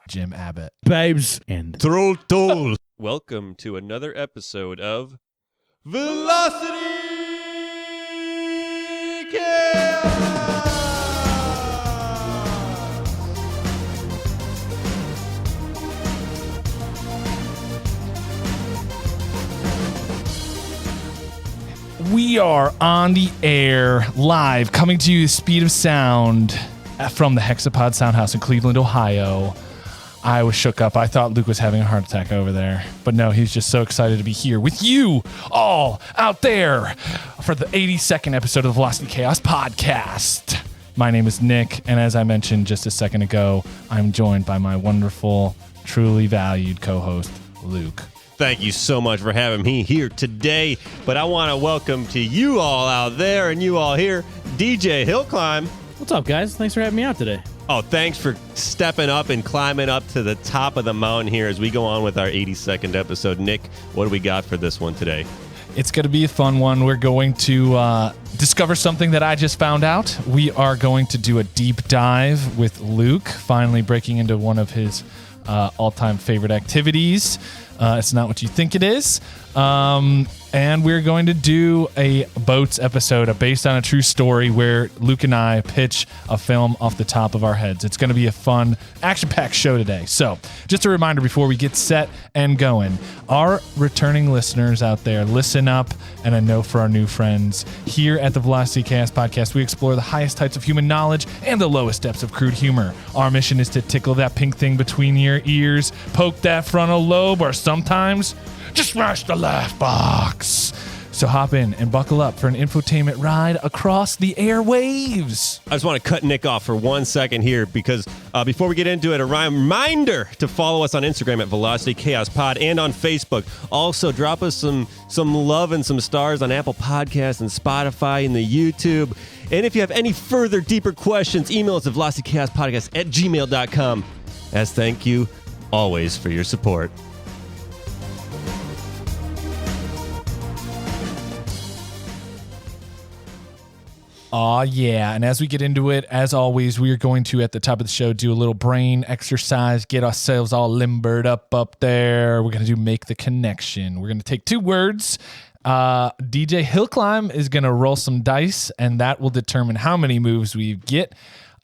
Jim Abbott. Babes and Troll. Welcome to another episode of Velocity Chaos. We are on the air, live, coming to you the speed of sound from the Hexapod Soundhouse in Cleveland, Ohio. I was shook up. I thought Luke was having a heart attack over there. But no, he's just so excited to be here with you all out there for the 82nd episode of the Velocity Chaos podcast. My name is Nick, and as I mentioned just a second ago, I'm joined by my wonderful, truly valued co-host, Luke. Thank you so much for having me here today. But I want to welcome to you all out there and you all here, DJ Hillclimb. what's up, guys? Thanks for having me out today. Oh, thanks for stepping up and climbing up to the top of the mountain here as we go on with our 82nd episode. Nick, what do we got for this one today? It's going to be a fun one. We're going to discover something that I just found out. We are going to do a deep dive with Luke, finally breaking into one of his all-time favorite activities. It's not what you think it is. And we're going to do a Boats episode based on a true story where Luke and I pitch a film off the top of our heads. It's going to be a fun, action-packed show today. So just a reminder before we get set and going, our returning listeners out there, listen up. And I know for our new friends, here at the Velocity Chaos podcast, we explore the highest heights of human knowledge and the lowest depths of crude humor. Our mission is to tickle that pink thing between your ears, poke that frontal lobe, or sometimes just smash the laugh box. So hop in and buckle up for an infotainment ride across the airwaves. I just want to cut Nick off for 1 second here because before we get into it, a reminder to follow us on Instagram at Velocity Chaos Pod and on Facebook. Also, drop us some love and some stars on Apple Podcasts and Spotify and the YouTube. And if you have any further, deeper questions, email us at velocitychaospodcast@gmail.com. As thank you always for your support. Aw, yeah. And as we get into it, as always, we are going to, at the top of the show, do a little brain exercise, get ourselves all limbered up there. We're going to do Make the Connection. We're going to take two words. DJ Hillclimb is going to roll some dice, and that will determine how many moves we get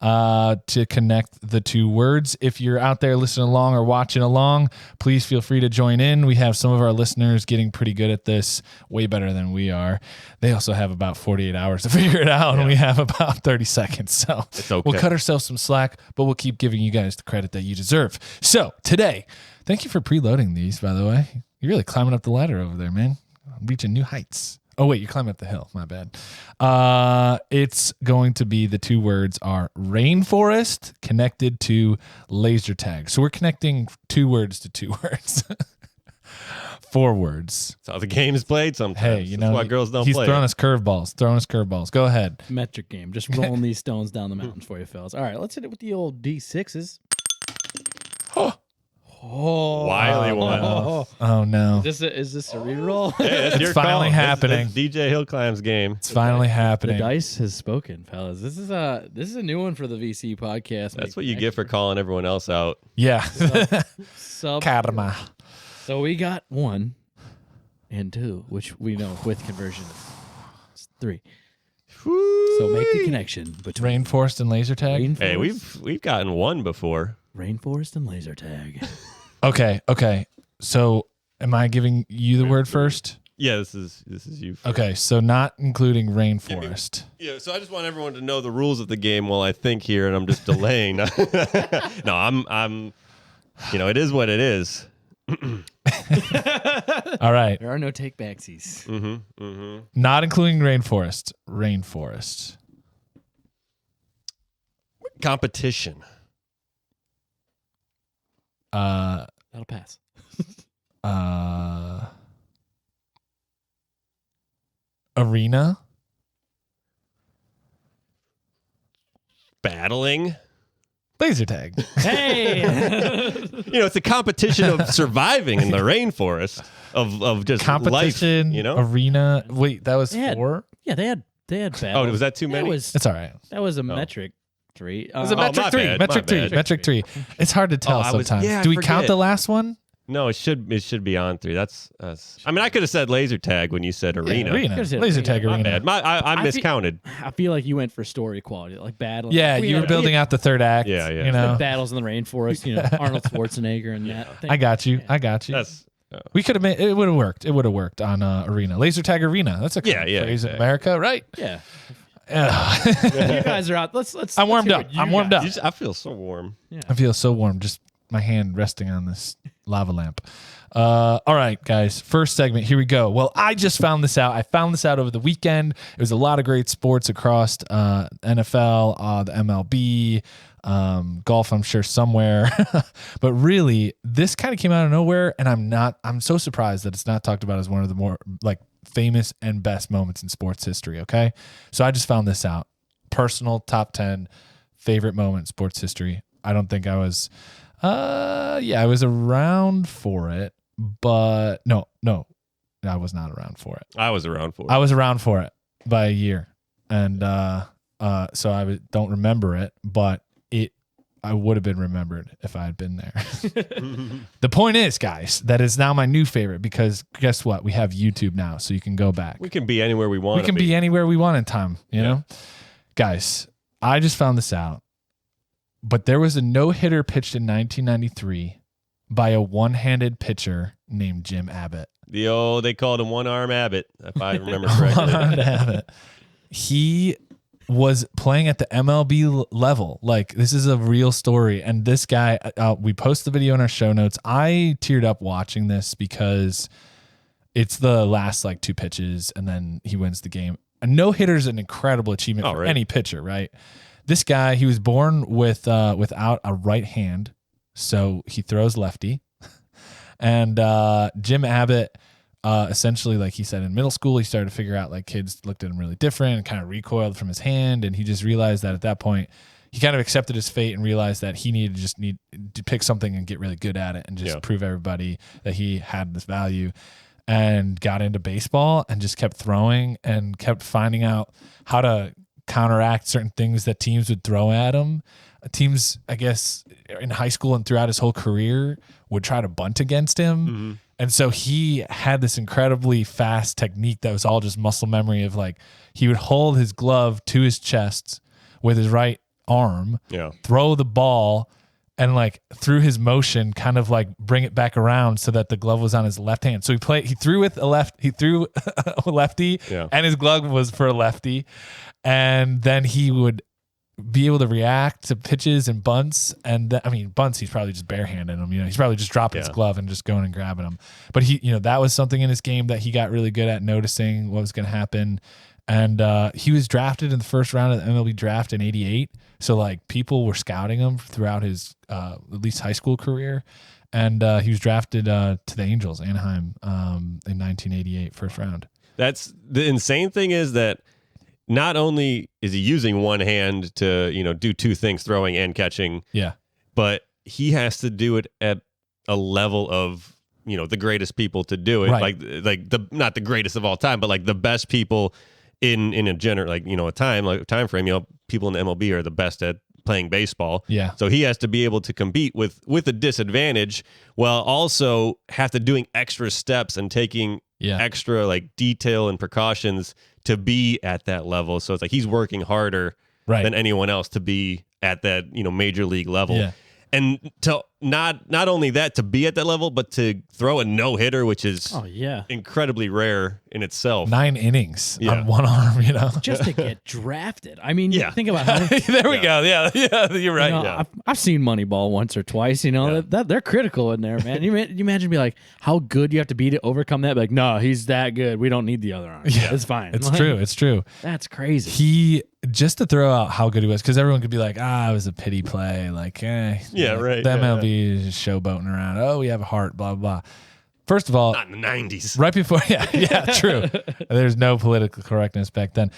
to connect the two words. If you're out there listening along or watching along, please feel free to join in. We have some of our listeners getting pretty good at this, way better than we are. They also have about 48 hours to figure it out, and we have about 30 seconds. So it's okay. We'll cut ourselves some slack, but we'll keep giving you guys the credit that you deserve. So today, thank you for preloading these, by the way. You're really climbing up the ladder over there, man. Reaching new heights. Oh, wait, you're climbing up the hill. My bad. It's going to be, the two words are rainforest connected to laser tag. So we're connecting two words to two words. 4 words. That's how the game is played sometimes. Hey, you know, that's why girls don't he's play. He's throwing us curveballs. Go ahead. Metric game. Just rolling these stones down the mountains for you, fellas. All right, let's hit it with the old D6s. Oh, wily one. Oh no! Is this a reroll? Hey, it's finally happening. That's DJ Hillclimb's game. It's finally happening. The dice has spoken, fellas. This is a new one for the VC podcast. That's what you get for calling everyone else out. Yeah. Sub Karma. So we got 1 and 2, which we know with conversion is 3. Whoo-wee. So make the connection between rainforest and laser tag. Hey, we've gotten 1 before. Rainforest and laser tag. Okay. So, am I giving you the word first? Yeah, this is you. Okay, so not including rainforest. Yeah, so I just want everyone to know the rules of the game while I think here, and I'm just delaying. No, I'm. It is what it is. All right. There are no take backsies. Not including rainforest. Rainforest. Competition. That'll pass. Arena. Battling. Laser tag. Hey! It's a competition of surviving in the rainforest of just Competition, life, arena. Wait, that was They had- 4? Yeah, they had battle. Oh, was that too many? It's all right. That was a metric 3. Was it my metric 3? bad, Metric my 3. bad. Metric 3. It's hard to tell I was- sometimes. yeah, I Do we count forget. the last one? No, it should be on 3. That's I mean, I could have said laser tag when you said arena. Arena. Could've said Laser arena. tag My arena. bad. I miscounted. I feel like you went for story quality, like battle. Yeah, you were building out the third act. Yeah, yeah. You know, battles in the rainforest. Arnold Schwarzenegger and that thing. I got you. I got you. That's We could have made it. Would have worked. It would have worked on arena. Laser tag arena. That's a cool Yeah, phrase in exactly. America, right? Yeah. Ugh. You guys are out. Let's. I'm warmed hear up. what you I'm warmed guys- up. I feel so warm. I feel so warm. Just my hand resting on this lava lamp. All right, guys. First segment. Here we go. Well, I just found this out. I found this out over the weekend. It was a lot of great sports across NFL, the MLB, golf, I'm sure somewhere. But really, this kind of came out of nowhere, and I'm so surprised that it's not talked about as one of the more like famous and best moments in sports history. Okay. So I just found this out. Personal top 10 favorite moment in sports history. I don't think I was, I was around for it, but no, I was not around for it. I was around for it. I was around for it by a year. And, so I don't remember it, but I would have been remembered if I had been there. The point is, guys, that is now my new favorite because guess what? We have YouTube now, so you can go back. We can be anywhere we want. We can be anywhere we want in time, you know? Guys, I just found this out, but there was a no-hitter pitched in 1993 by a one-handed pitcher named Jim Abbott. They called him One Arm Abbott, if I remember correctly. One-handed Abbott. He was playing at the MLB level. Like, this is a real story. And this guy, we post the video in our show notes. I teared up watching this because it's the last like 2 pitches and then he wins the game. A no-hitter is an incredible achievement for any pitcher, right? This guy, he was born without a right hand, so he throws lefty. And Jim Abbott, essentially, like he said, in middle school, he started to figure out like kids looked at him really different and kind of recoiled from his hand. And he just realized that at that point, he kind of accepted his fate and realized that he needed to pick something and get really good at it and just prove everybody that he had this value. And got into baseball and just kept throwing and kept finding out how to counteract certain things that teams would throw at him. Teams, I guess, in high school and throughout his whole career would try to bunt against him. Mm-hmm. And so he had this incredibly fast technique that was all just muscle memory of like, he would hold his glove to his chest with his right arm, throw the ball, and like through his motion, kind of like bring it back around so that the glove was on his left hand. So he threw with he threw a lefty, and his glove was for a lefty. And then he would be able to react to pitches and bunts. And bunts, he's probably just barehanding them. He's probably just dropping his glove and just going and grabbing them. But that was something in his game that he got really good at noticing what was going to happen. And he was drafted in the first round of the MLB draft in '88. So like people were scouting him throughout his at least high school career. And he was drafted to the Angels, Anaheim, in 1988, first round. That's the insane thing is that not only is he using one hand to, do 2 things, throwing and catching. Yeah. But he has to do it at a level of, the greatest people to do it. Right. Like the not the greatest of all time, but like the best people in a general, a time frame, people in the MLB are the best at playing baseball. Yeah. So he has to be able to compete with a disadvantage while also have to doing extra steps and taking extra like detail and precautions to be at that level. So it's like he's working harder than anyone else to be at that, major league level. Yeah. And to not only that, to be at that level, but to throw a no-hitter, which is incredibly rare in itself. 9 innings on one arm, Just to get drafted. Think about how there we go. Yeah, you're right. I've seen Moneyball once or twice. That they're critical in there, man. You imagine be like how good you have to be to overcome that. Be like, no, he's that good. We don't need the other arm. Yeah, it's fine. It's true. It's true. That's crazy. He just to throw out how good he was, because everyone could be like, it was a pity play. Like, right. The MLB is showboating around. Oh, we have a heart. Blah blah. First of all, not in the 90s. Right before, true. There's no political correctness back then.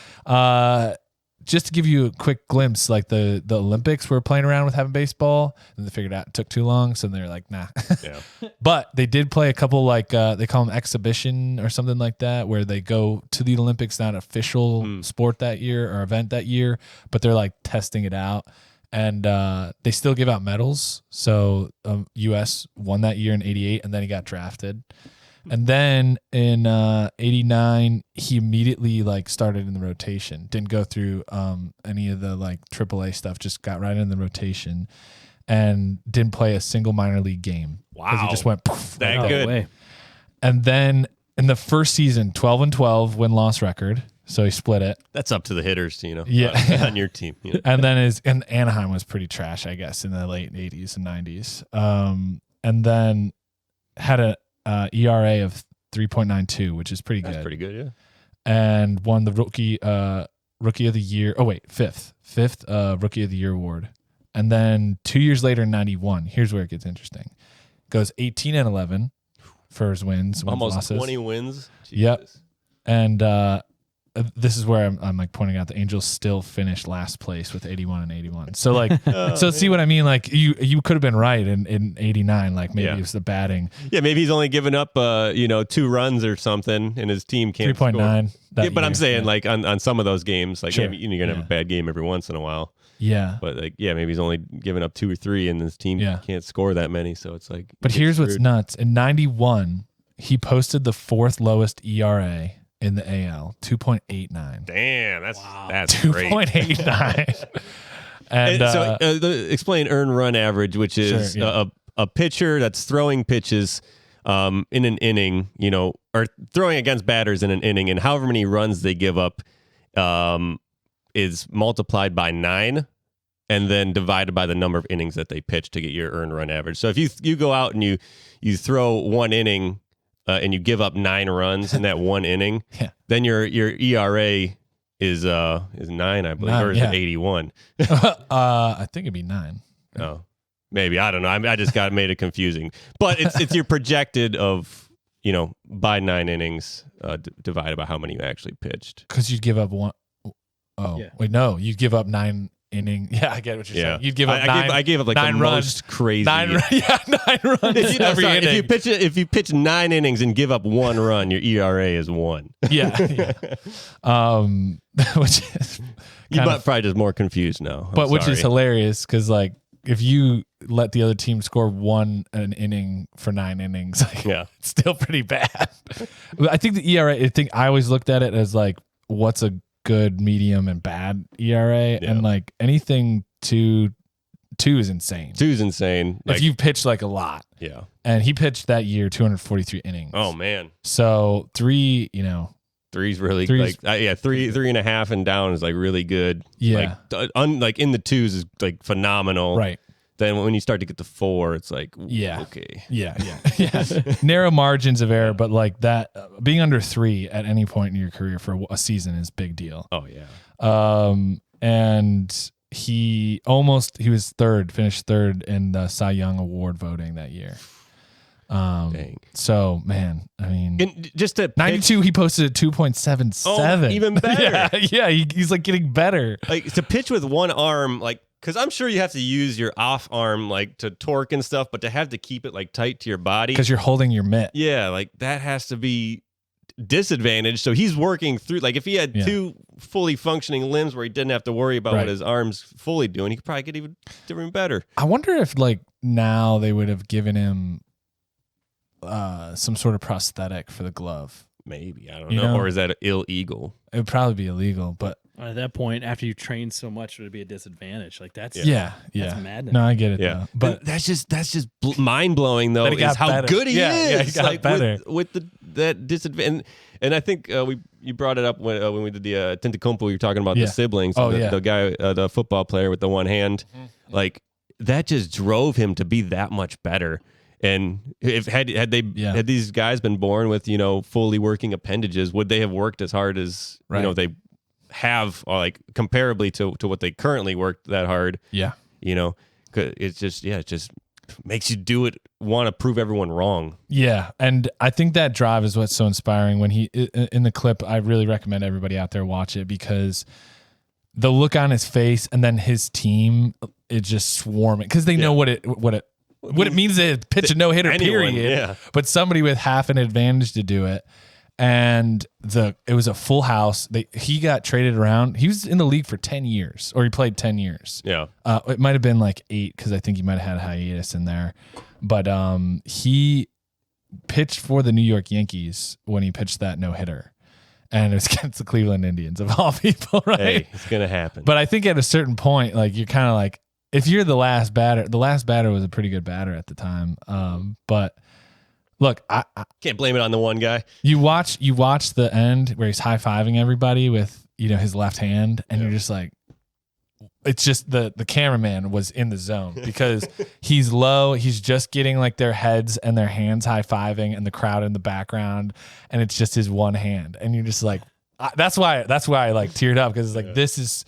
Just to give you a quick glimpse, like the Olympics were playing around with having baseball, and they figured out it took too long, so they're like, nah. Yeah. But they did play a couple like they call them exhibition or something like that, where they go to the Olympics, not official sport that year or event that year, but they're like testing it out. And they still give out medals. So U.S. won that year in 88, and then he got drafted. And then in 89, he immediately like started in the rotation. Didn't go through any of the like AAA stuff. Just got right in the rotation, and didn't play a single minor league game. Wow, he just went poof, that right good. Way. And then in the first season, 12-12 win-loss record. So he split it. That's up to the hitters, you know. Yeah. On your team. You know? And then and Anaheim was pretty trash, I guess, in the late 80s and 90s. And then had a ERA of 3.92, which is pretty good. That's pretty good, yeah. And won the rookie of the year. Oh wait, fifth rookie of the year award. And then 2 years later in 91, here's where it gets interesting. Goes 18-11 for his wins, almost losses. 20 wins. Jesus. Yep. And this is where I'm like pointing out the Angels still finished last place with 81-81. So like, see what I mean? Like you could have been right in 89. Like maybe it was the batting. Yeah, maybe he's only given up 2 runs or something, and his team can't 3.9. Yeah, but I'm saying like on some of those games, like maybe you're gonna have a bad game every once in a while. Yeah. But like maybe he's only given up 2 or 3, and his team can't score that many. So it's like. But here's what's nuts: in 91, he posted the 4th lowest ERA in the AL, 2.89. Damn, that's great. 2.89. And so explain earned run average, which is a pitcher that's throwing pitches in an inning, or throwing against batters in an inning, and however many runs they give up is multiplied by 9 and then divided by the number of innings that they pitch to get your earned run average. So if you go out and you throw one inning and you give up 9 runs in that one inning, then your ERA is 9, I believe, or is it 81? I think it'd be 9. Oh, maybe, I don't know. I just made it confusing. But it's your projected of by 9 innings divided by how many you actually pitched. Because you'd give up one. Oh wait, no, you'd give up 9 inning. Yeah, I get what you're saying. You'd give up 9. I gave up like 9 the runs. most crazy. 9 runs every inning. If you pitch 9 innings and give up 1 run, your ERA is 1. Yeah. Which is you probably just more confused now. Which is hilarious because like if you let the other team score an inning for 9 innings, like, it's still pretty bad. I think the ERA. I always looked at it as like what's a good, medium, and bad ERA, and like anything 2 is insane. 2 is insane. If you pitched like a lot, and he pitched that year 243 innings. Oh man! So 3, 3's really like 3.5 and down is like really good. Yeah, like in the 2s is like phenomenal. Right. Then when you start to get to 4, it's like okay. Yeah. Narrow margins of error, but like that being under 3 at any point in your career for a season is a big deal. Oh yeah. And he was finished third in the Cy Young Award voting that year. Dang. So man, I mean, just at 92, he posted a 2.77. Oh, even better. Yeah, he's like getting better. Like to pitch with one arm, like. Because I'm sure you have to use your off arm like to torque and stuff, but to have to keep it like tight to your body. Because you're holding your mitt. Yeah, like that has to be disadvantaged. So he's working through, like if he had 2 fully functioning limbs where he didn't have to worry about what his arms fully doing, he could probably get even better. I wonder if like now they would have given him some sort of prosthetic for the glove. Maybe, I don't know. Or is that illegal? It would probably be illegal, but at that point, after you train so much, it would be a disadvantage. Like that's that's madness. No, I get it. Though. But that's just mind blowing though. Is how better. Good he is. Yeah, he got like better with that disadvantage. And I think you brought it up when we did the Tentacompo. We were talking about the siblings. Oh, the guy, the football player with the one hand. Mm-hmm. Like that just drove him to be that much better. And if had these guys been born with fully working appendages, would they have worked as hard as they have, or like comparably to what they currently worked that hard? Yeah, it just makes you want to prove everyone wrong. Yeah, and I think that drive is what's so inspiring. When he in the clip, I really recommend everybody out there watch it because the look on his face, and then his team is just swarming because they know what it means to pitch a no-hitter, period. Yeah. But somebody with half an advantage to do it. and it was a full house. He got traded around. He was in the league for 10 years, or he played 10 years. Yeah. It might have been like 8 because I think he might have had a hiatus in there. But he pitched for the New York Yankees when he pitched that no-hitter. And it was against the Cleveland Indians, of all people, right? Hey, it's going to happen. But I think at a certain point, like, you're kind of like, if you're the last batter was a pretty good batter at the time. But look, I can't blame it on the one guy. You watch the end where he's high-fiving everybody with, his left hand, and you're just like, it's just the cameraman was in the zone because he's low. He's just getting like their heads and their hands high-fiving and the crowd in the background. And it's just his one hand. And you're just like, that's why I like teared up, because it's like, this is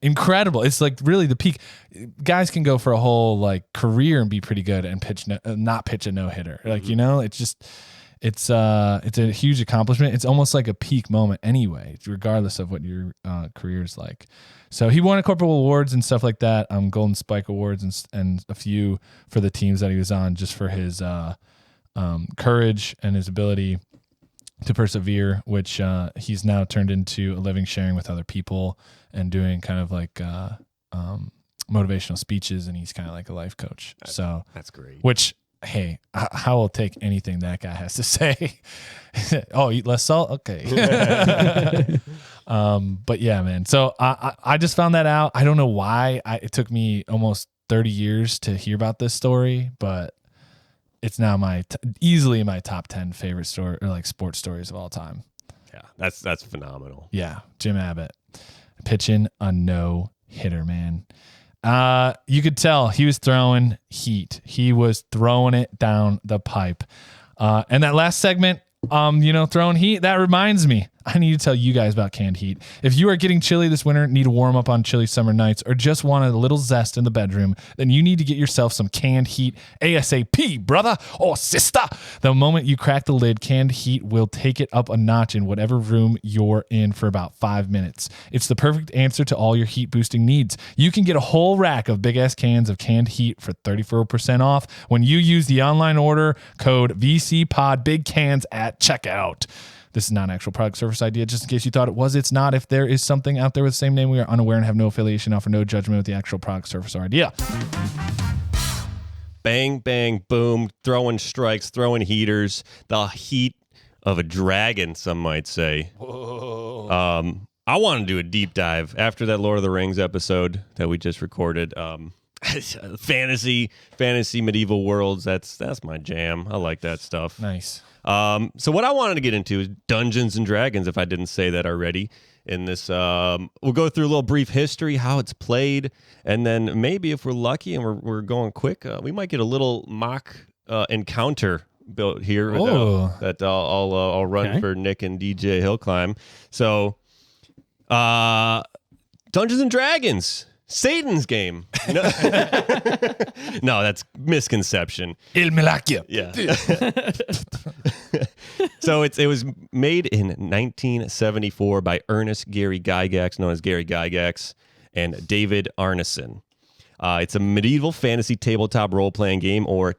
incredible. It's like really the peak. Guys can go for a whole like career and be pretty good and not pitch a no-hitter. Like, it's just, it's a huge accomplishment. It's almost like a peak moment anyway, regardless of what your career is like. So he won a couple awards and stuff like that, Golden Spike Awards and a few for the teams that he was on, just for his courage and his ability to persevere, which he's now turned into a living sharing with other people and doing kind of like motivational speeches, and he's kind of like a life coach. That's great. Which, hey, I will take anything that guy has to say. Oh, eat less salt? Okay. But yeah, man. So I just found that out. I don't know why. It took me almost 30 years to hear about this story, but it's now easily my top 10 favorite story, or like sports stories of all time. Yeah, that's phenomenal. Yeah, Jim Abbott pitching a no-hitter, man. You could tell he was throwing heat. He was throwing it down the pipe. And that last segment, throwing heat, that reminds me, I need to tell you guys about canned heat. If you are getting chilly this winter, need to warm up on chilly summer nights, or just want a little zest in the bedroom, then you need to get yourself some canned heat ASAP, brother or sister. The moment you crack the lid, canned heat will take it up a notch in whatever room you're in for about 5 minutes. It's the perfect answer to all your heat boosting needs. You can get a whole rack of big ass cans of canned heat for 34% off when you use the online order code VCPOD Big Cans at checkout. This is not an actual product service idea. Just in case you thought it was, it's not. If there is something out there with the same name, we are unaware and have no affiliation, offer no judgment with the actual product service or idea. Bang, bang, boom, throwing strikes, throwing heaters, the heat of a dragon, some might say. Whoa. I want to do a deep dive after that Lord of the Rings episode that we just recorded. Fantasy medieval worlds, that's my jam. I like that stuff. Nice. So what I wanted to get into is Dungeons and Dragons, if I didn't say that already in this. We'll go through a little brief history, how it's played, and then maybe if we're lucky and we're going quick, we might get a little mock encounter built here that I'll run for Nick and DJ Hillclimb. So Dungeons and Dragons, Satan's game. No, that's misconception. Il Milacchio. Yeah. So it was made in 1974 by Ernest Gary Gygax, known as Gary Gygax, and David Arneson. It's a medieval fantasy tabletop role-playing game, or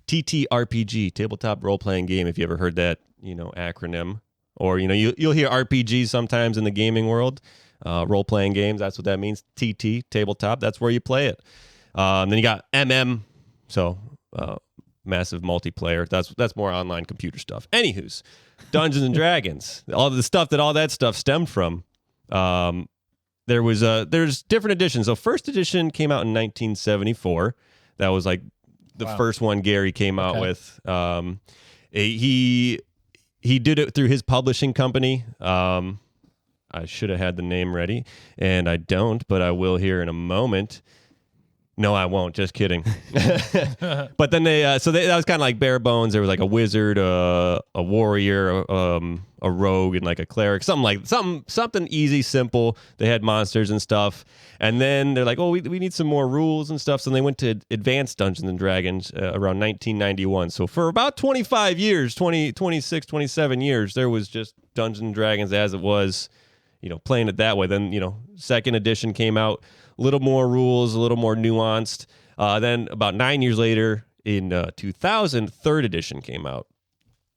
TTRPG, tabletop role-playing game, if you ever heard that, acronym. Or, you'll hear RPGs sometimes in the gaming world. Role-playing games, that's what that means. TT, tabletop, that's where you play it. Then you got MM, so massive multiplayer. That's more online computer stuff. Anywho's, Dungeons and Dragons, all the stuff all that stuff stemmed from. There's different editions. So first edition came out in 1974. That was like the first one Gary came out with. He did it through his publishing company. I should have had the name ready, and I don't, but I will here in a moment. No, I won't. Just kidding. But then that was kind of like bare bones. There was like a wizard, a warrior, a rogue, and like a cleric. Something easy, simple. They had monsters and stuff. And then they're like, oh, we need some more rules and stuff. So they went to Advanced Dungeons and Dragons around 1991. So for about 25 years, 26, 27 years, there was just Dungeons and Dragons as it was. Playing it that way. Then, second edition came out, a little more rules, a little more nuanced. Then about 9 years later, in 2000, third edition came out.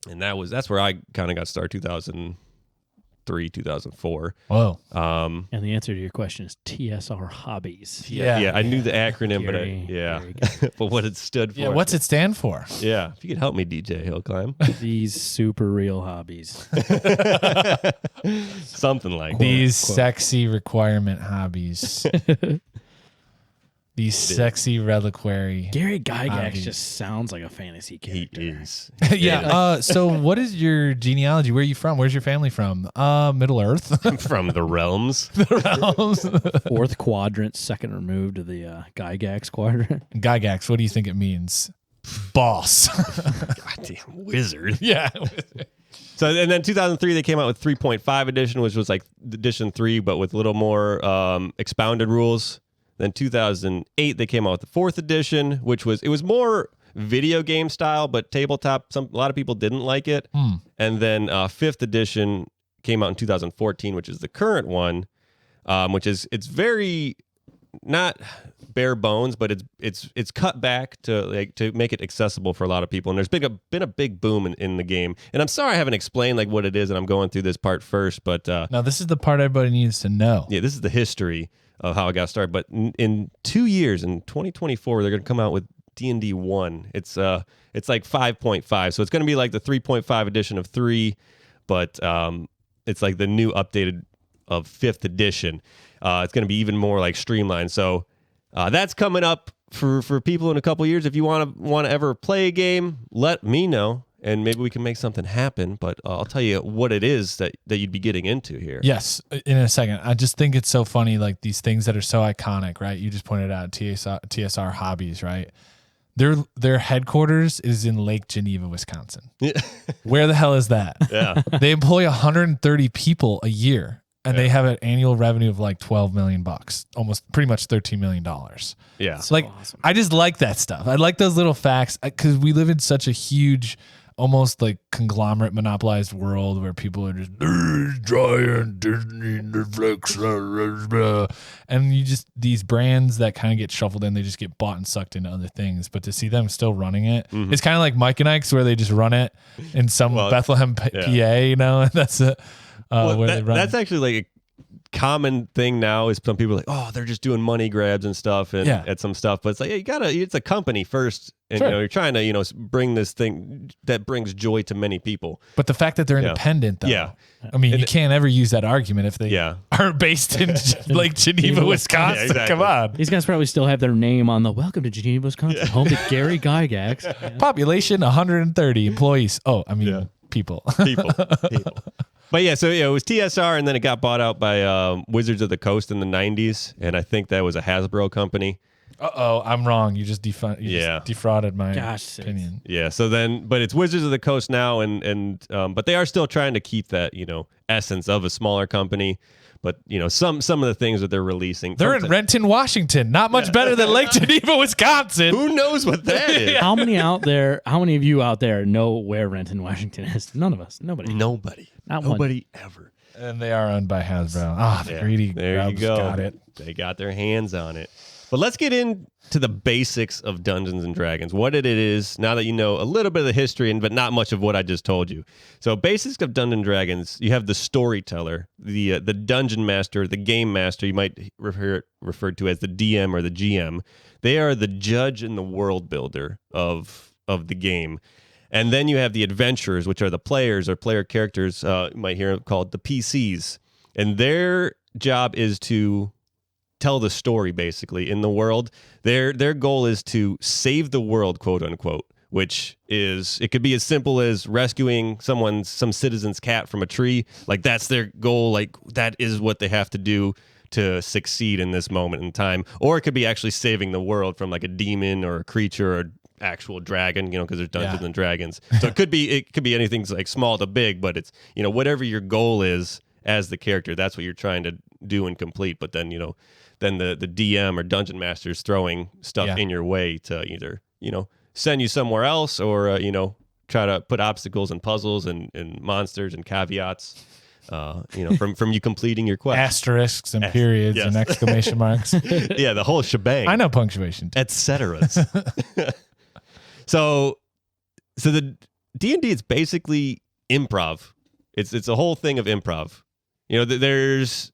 And that's where I kind of got started, 2003, 2004. Whoa. And the answer to your question is TSR Hobbies. Yeah, I knew the acronym, Gary, but what it stood for. Yeah, what's it stand for? Yeah, if you could help me, DJ Hillclimb. These super real hobbies. Something like These sexy requirement hobbies. These sexy reliquary. Gary Gygax hobbies. just sounds like a fantasy that. He character. is. Yeah. So what is your genealogy? Where are you from? Where's your family from? Middle Earth. From the realms. Fourth quadrant, second removed of the Gygax quadrant. Gygax, what do you think it means? Boss. Goddamn wizard. Yeah. So, and then 2003, they came out with 3.5 edition, which was like edition 3, but with a little more expounded rules. Then 2008, they came out with the 4th edition, which was more video game style, but tabletop. A lot of people didn't like it. And then 5th edition came out in 2014, which is the current one, it's very not bare bones, but it's cut back to make it accessible for a lot of people. And there's been a big boom in the game. And I'm sorry I haven't explained like what it is, and I'm going through this part first, but now this is the part everybody needs to know. Yeah, this is the history of how I got started. But in 2 years, in 2024, they're going to come out with D&D 1. It's like 5.5, so it's going to be like the 3.5 edition of 3, but it's like the new updated of 5th edition. It's going to be even more like streamlined. So that's coming up for people in a couple years. If you want to ever play a game, let me know, and maybe we can make something happen. But I'll tell you what it is that you'd be getting into here. Yes, in a second. I just think it's so funny, like these things that are so iconic, right? You just pointed out TSR Hobbies, right? Their headquarters is in Lake Geneva, Wisconsin. Where the hell is that? Yeah. They employ 130 people a year. And they have an annual revenue of like $12 million, almost pretty much $13 million. Yeah. So like, awesome. I just like that stuff. I like those little facts because we live in such a huge, almost like conglomerate monopolized world where people are just giant Disney, Netflix, and these brands that kind of get shuffled in, they just get bought and sucked into other things. But to see them still running it, it's kind of like Mike and Ike's where they just run it in some Bethlehem, PA, you know, and that's it. That's actually like a common thing now is some people are like, oh, they're just doing money grabs and stuff and at some stuff. But it's like, hey, it's a company first. And you're trying to, bring this thing that brings joy to many people. But the fact that they're independent, though, I mean, you can't ever use that argument if they are based in Lake Geneva, Wisconsin. Yeah, exactly. Come on. These guys probably still have their name on the Welcome to Geneva, Wisconsin, home to Gary Gygax. Population 130 employees. Oh, I mean, people. People. But yeah, so it was TSR, and then it got bought out by Wizards of the Coast in the 90s, and I think that was a Hasbro company. Uh-oh, I'm wrong. You just defrauded my opinion. Yeah, so then, but it's Wizards of the Coast now, and but they are still trying to keep that, essence of a smaller company. But, some of the things that they're releasing. They're in Renton, Washington. Not much better than Lake Geneva, Wisconsin. Who knows what that is? How many of you out there know where Renton, Washington is? None of us. Nobody. Nobody ever. And they are owned by Hasbro. The greedy there you go. got it. They got their hands on it. But let's get into the basics of Dungeons and Dragons, what it is, now that you know a little bit of the history, but not much of what I just told you. So basics of Dungeons and Dragons, you have the storyteller, the dungeon master, the game master, you might referred to as the DM or the GM. They are the judge and the world builder of the game. And then you have the adventurers, which are the players or player characters, you might hear called the PCs. And their job is to tell the story, basically, in the world. Their goal is to save the world, quote unquote, which is, it could be as simple as rescuing some citizen's cat from a tree. Like, that's their goal. Like, that is what they have to do to succeed in this moment in time. Or it could be actually saving the world from like a demon or a creature or actual dragon, because there's Dungeons and Dragons. So it could be anything like small to big, but it's, whatever your goal is as the character, that's what you're trying to do and complete. But then, then the DM or dungeon master is throwing stuff in your way to either, send you somewhere else or, try to put obstacles and puzzles and monsters and caveats, from you completing your quest. Asterisks and periods and exclamation marks. Yeah, the whole shebang. I know punctuation. Et cetera. So the D&D is basically improv. It's a whole thing of improv. There's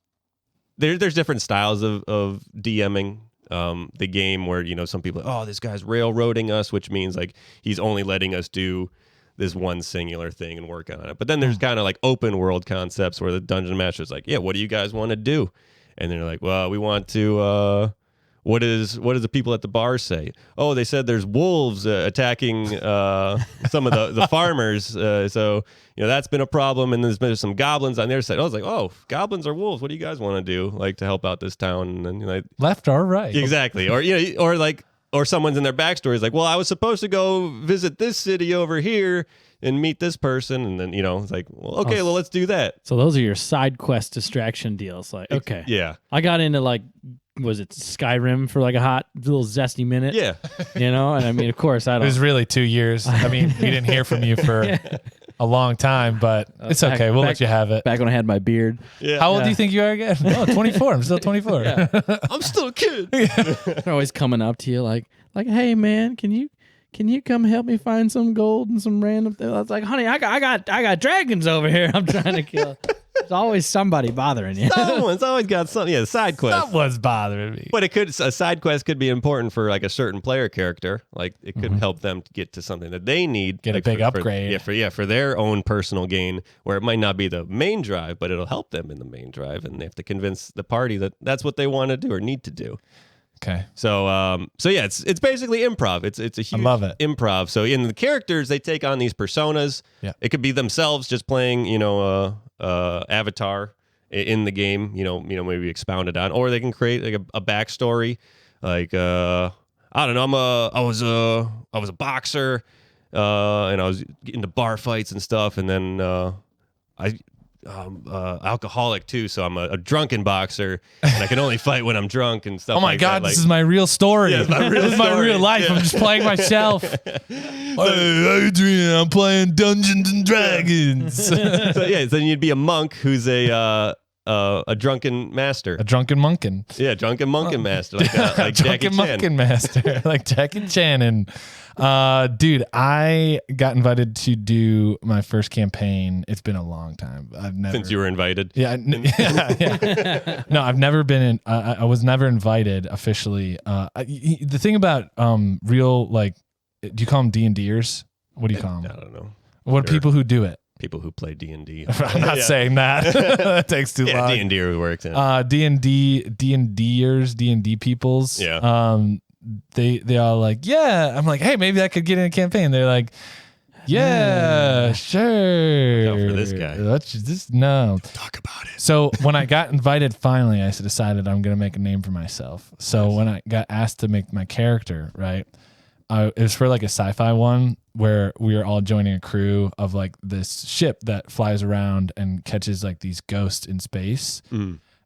different styles of DMing. The game where, some people are, this guy's railroading us, which means like he's only letting us do this one singular thing and work on it. But then there's kind of like open world concepts where the dungeon master's like, yeah, what do you guys want to do? And they're like, well, we want to, what does the people at the bar say? Oh, they said there's wolves attacking some of the farmers. So, that's been a problem. And there's been some goblins on their side. I was like, oh, goblins or wolves? What do you guys want to do? Like to help out this town? And then, left or right? Exactly. Or someone's in their backstory is like, well, I was supposed to go visit this city over here and meet this person. And then, it's like, well, okay, well, let's do that. So those are your side quest distraction deals. Like, okay. Yeah. I got into was it Skyrim for like a hot little zesty minute? Yeah. And I mean, of course, I don't. It was really 2 years. I mean, we didn't hear from you for a long time, but it's okay. We'll let you have it. Back when I had my beard. Yeah. How old do you think you are again? Oh, 24. I'm still 24. Yeah. I'm still a kid. They're always coming up to you like, hey man, can you come help me find some gold and some random thing? I was like, honey, I got dragons over here I'm trying to kill. There's always somebody bothering you. Someone's always got something. Yeah, side quest. Someone's bothering me. But a side quest could be important for like a certain player character. Like it could help them to get to something that they need. Get like a big upgrade. For their own personal gain, where it might not be the main drive, but it'll help them in the main drive, and they have to convince the party that that's what they want to do or need to do. Okay. So yeah, it's basically improv. It's a huge improv. So in the characters, they take on these personas. Yeah. It could be themselves just playing, avatar in the game. Maybe expounded on, or they can create like a backstory. Like I don't know. I was a boxer, and I was into bar fights and stuff, and then alcoholic too, so I'm a drunken boxer, and I can only fight when I'm drunk and stuff. Oh my like God, that. this is my real story. Yeah, This is my real life. Yeah. I'm just playing myself. Hey, Adrian, I'm playing Dungeons and Dragons. Then you'd be a monk who's a drunken master. A drunken monkin. Yeah, drunken monkin master, like Jackie Drunken Chan. monkin master, like Jackie Chan. And dude, I got invited to do my first campaign. It's been a long time. I've never Since you were invited. Yeah. No, I've never been in. I was never invited officially. The thing about real, like, do you call them D&Ders? What do you call them? I don't know. What people who do it? People who play D&D. I'm not saying that. That takes too long. D&D works. Yeah. D&Ders, D&D peoples. Yeah. They all like, yeah. I'm like, hey, maybe I could get in a campaign. They're like, yeah, sure. Go for this guy. Let's just no. Talk about it. So when I got invited, finally, I decided I'm going to make a name for myself. So when I got asked to make my character, right, it was for like a sci-fi one where we were all joining a crew of like this ship that flies around and catches like these ghosts in space.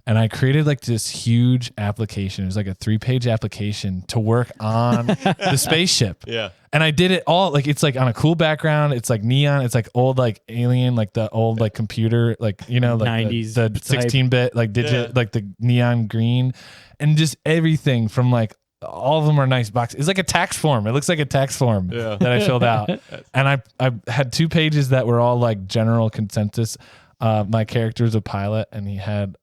And I created like this huge application. It was like a 3-page application to work on the spaceship. Yeah. And I did it all like, it's like on a cool background. It's like neon. It's like old, like Alien, like the old, like computer, like, like 90s the 16-bit, like digit, like the neon green, and just everything from like, all of them are nice boxes. It's like a tax form. It looks like a tax form that I filled out. And I had 2 pages that were all like general consensus. My character was a pilot, and he had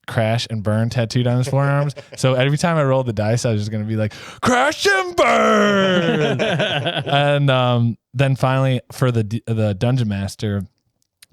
crash and burn tattooed on his forearms. So every time I rolled the dice, I was just going to be like, crash and burn. And then finally for the dungeon master,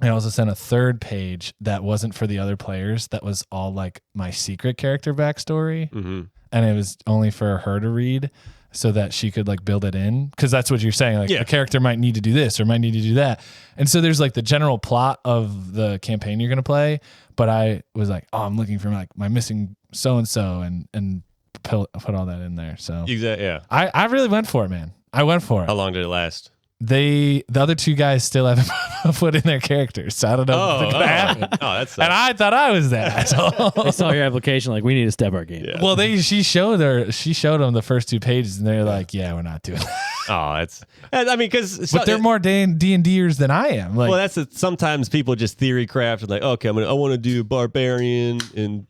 I also sent a 3rd page that wasn't for the other players. That was all like my secret character backstory. Mm-hmm. And it was only for her to read so that she could like build it in. Cause that's what you're saying. Like the character might need to do this or might need to do that. And so there's like the general plot of the campaign you're going to play. But I was like, oh, I'm looking for like my missing so-and-so and put all that in there. So Exactly. Yeah. I really went for it, man. I went for it. How long did it last? The other 2 guys still haven't put in their characters. So I don't know if it's gonna happen. That's And I thought I was that asshole. They saw your application like, we need to step our game. Yeah. Well, she showed them the first 2 pages, and they're like, "Yeah, we're not doing that." I mean, because But they're more D&Ders than I am. Like, well, sometimes people just theory craft and like, okay, I want to do barbarian and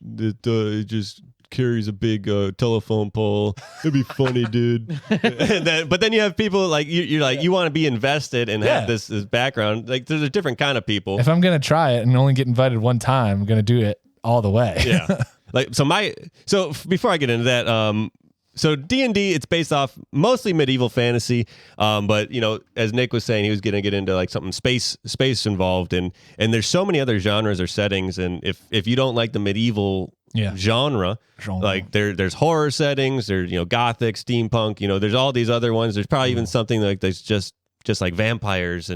just carries a big telephone pole. It'd be funny, dude. But then you have people like you're like you want to be invested and have this background. Like there's a different kind of people. If I'm gonna try it and only get invited one time, I'm gonna do it all the way. Yeah. Like so before I get into that, so D&D, it's based off mostly medieval fantasy, but as Nick was saying, he was going to get into like something space involved, and there's so many other genres or settings, and if you don't like the medieval genre, like there's horror settings, there's gothic, steampunk, there's all these other ones. There's probably even something like there's just like vampires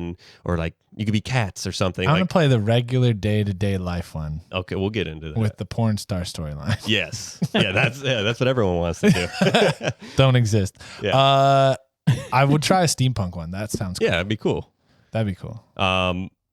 or like you could be cats or something. I'm gonna play the regular day-to-day life one. Okay, we'll get into that with the porn star storyline. Yes, that's what everyone wants to do. Don't exist. Yeah. I would try a steampunk one. That sounds cool. Yeah, it'd be cool. That'd be cool.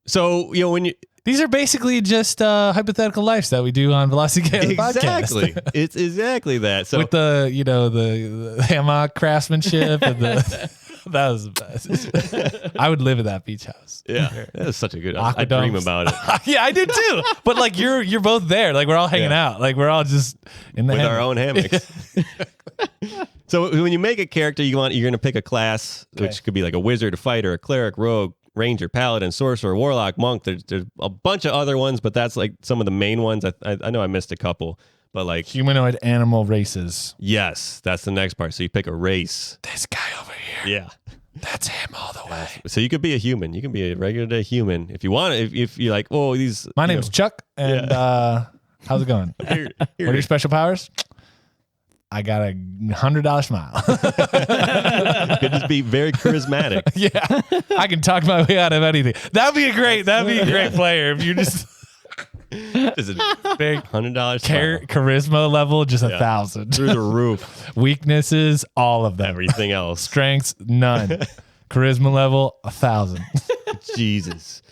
So when you these are basically just hypothetical lives that we do on Velocity Chaos exactly, podcast. It's exactly that. So with the hammock craftsmanship and the. That was the best. I would live in that beach house. Yeah, that was such a good. I dream about it. Yeah, I did too. But like you're both there. Like we're all hanging out. Like we're all just in the with hammock. our own hammocks. So when you make a character, you're going to pick a class, which could be like a wizard, a fighter, a cleric, rogue, ranger, paladin, sorcerer, warlock, monk. There's a bunch of other ones, but that's like some of the main ones. I know I missed a couple. But like humanoid animal races. Yes, that's the next part. So you pick a race. This guy over here. Yeah. That's him all the way. So you could be a human. You can be a regular day human if you want. If you're like, oh, these. My name's Chuck, and how's it going? Here. What are your special powers? I got a $100 smile. Could just be very charismatic. Yeah, I can talk my way out of anything. That'd be a great player if you just. Just a big $100 charisma level, just 1,000 through the roof. Weaknesses, all of them. Everything else. Strengths, none. Charisma level, 1,000. Jesus,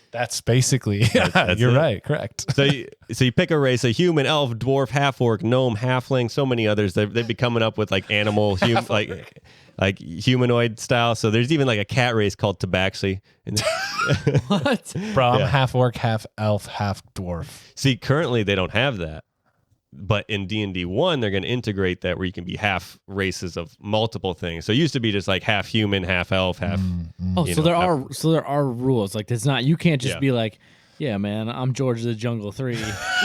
that's basically. That's you're it. right. Correct. So you pick a race: a human, elf, dwarf, half orc, gnome, halfling. So many others. They've been coming up with like animal, like humanoid style. So there's even like a cat race called Tabaxi. What? Bro, I'm half orc, half elf, half dwarf. See, currently they don't have that. But in D&D 1, they're going to integrate that where you can be half races of multiple things. So it used to be just like half human, half elf, half. So there are rules. Like it's not. You can't just be like, yeah, man, I'm George of the Jungle 3.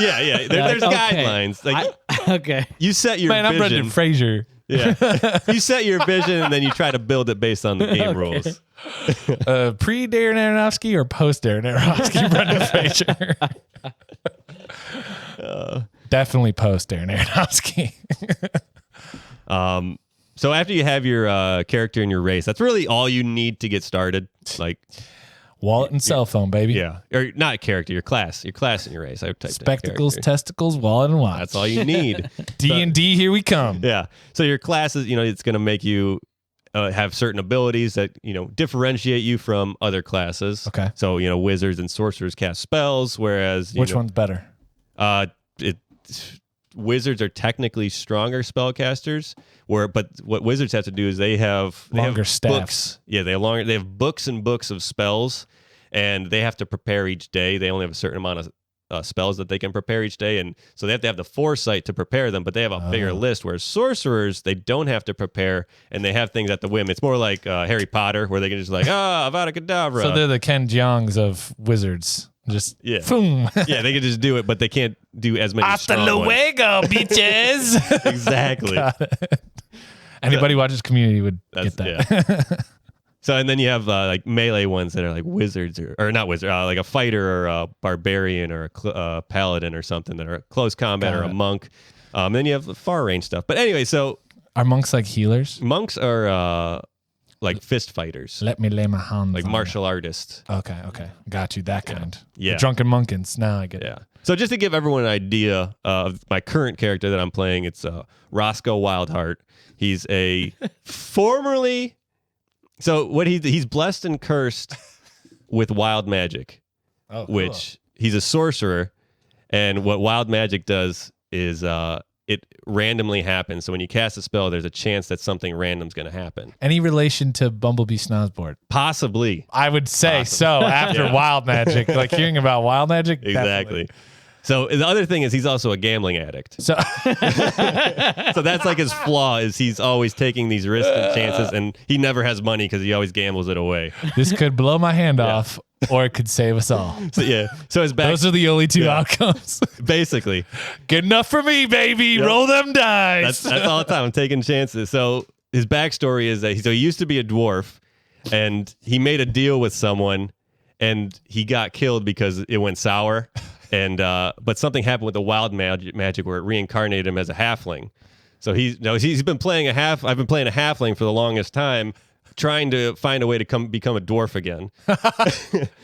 Yeah. There's guidelines. Like, okay. You set your vision. I'm Brendan Fraser. Yeah. You set your vision and then you try to build it based on the game rules. Pre Darren Aronofsky or post Darren Aronofsky, Brendan Fraser? Definitely post Darren Aronofsky. So after you have your character and your race, that's really all you need to get started. Like wallet and cell phone, baby. Yeah, or not character, your class and your race. I typed spectacles, testicles, wallet, and watch. That's all you need. D&D, here we come. Yeah. So your class is, it's going to make you have certain abilities that differentiate you from other classes. Okay. So wizards and sorcerers cast spells, whereas which one's better? Wizards are technically stronger spellcasters, but what wizards have to do is they have longer staffs. Books. Yeah, they have books and books of spells, and they have to prepare each day. They only have a certain amount of spells that they can prepare each day, and so they have to have the foresight to prepare them, but they have a bigger list, whereas sorcerers, they don't have to prepare, and they have things at the whim. It's more like Harry Potter, where they can just Avada Kedavra. So they're the Ken Jeongs of wizards. Just boom. Yeah, they can just do it, but they can't do as many Hasta strong luego, bitches. Exactly. Anybody watches Community would get that. Yeah. So, and then you have like melee ones that are like wizards or not wizard, like a fighter or a barbarian or a paladin or something that are close combat or a monk. Then you have the far range stuff. But anyway, so are monks like healers? Monks are like fist fighters. Let me lay my hands like on martial artists. Okay. Got you. That kind. Yeah. The drunken monkins. Now I get it. Yeah. So just to give everyone an idea of my current character that I'm playing, it's Roscoe Wildheart. He's a formerly... So what he's blessed and cursed with wild magic, which he's a sorcerer. And what wild magic does is it randomly happens. So when you cast a spell, there's a chance that something random's going to happen. Any relation to Bumblebee Snozboard? Possibly. I would say so after wild magic. Like hearing about wild magic. Exactly. Definitely. So the other thing is he's also a gambling addict. So So that's like his flaw is he's always taking these risks and chances, and he never has money because he always gambles it away. this could blow my hand off, or it could save us all. So yeah, so his back Those are the only two outcomes. basically. Good enough for me, baby. Yep. Roll them dice. That's all the time. I'm taking chances. So his backstory is that he used to be a dwarf, and he made a deal with someone, and he got killed because it went sour. And but something happened with the wild magic where it reincarnated him as a halfling. So he's been playing I've been playing a halfling for the longest time, trying to find a way to become a dwarf again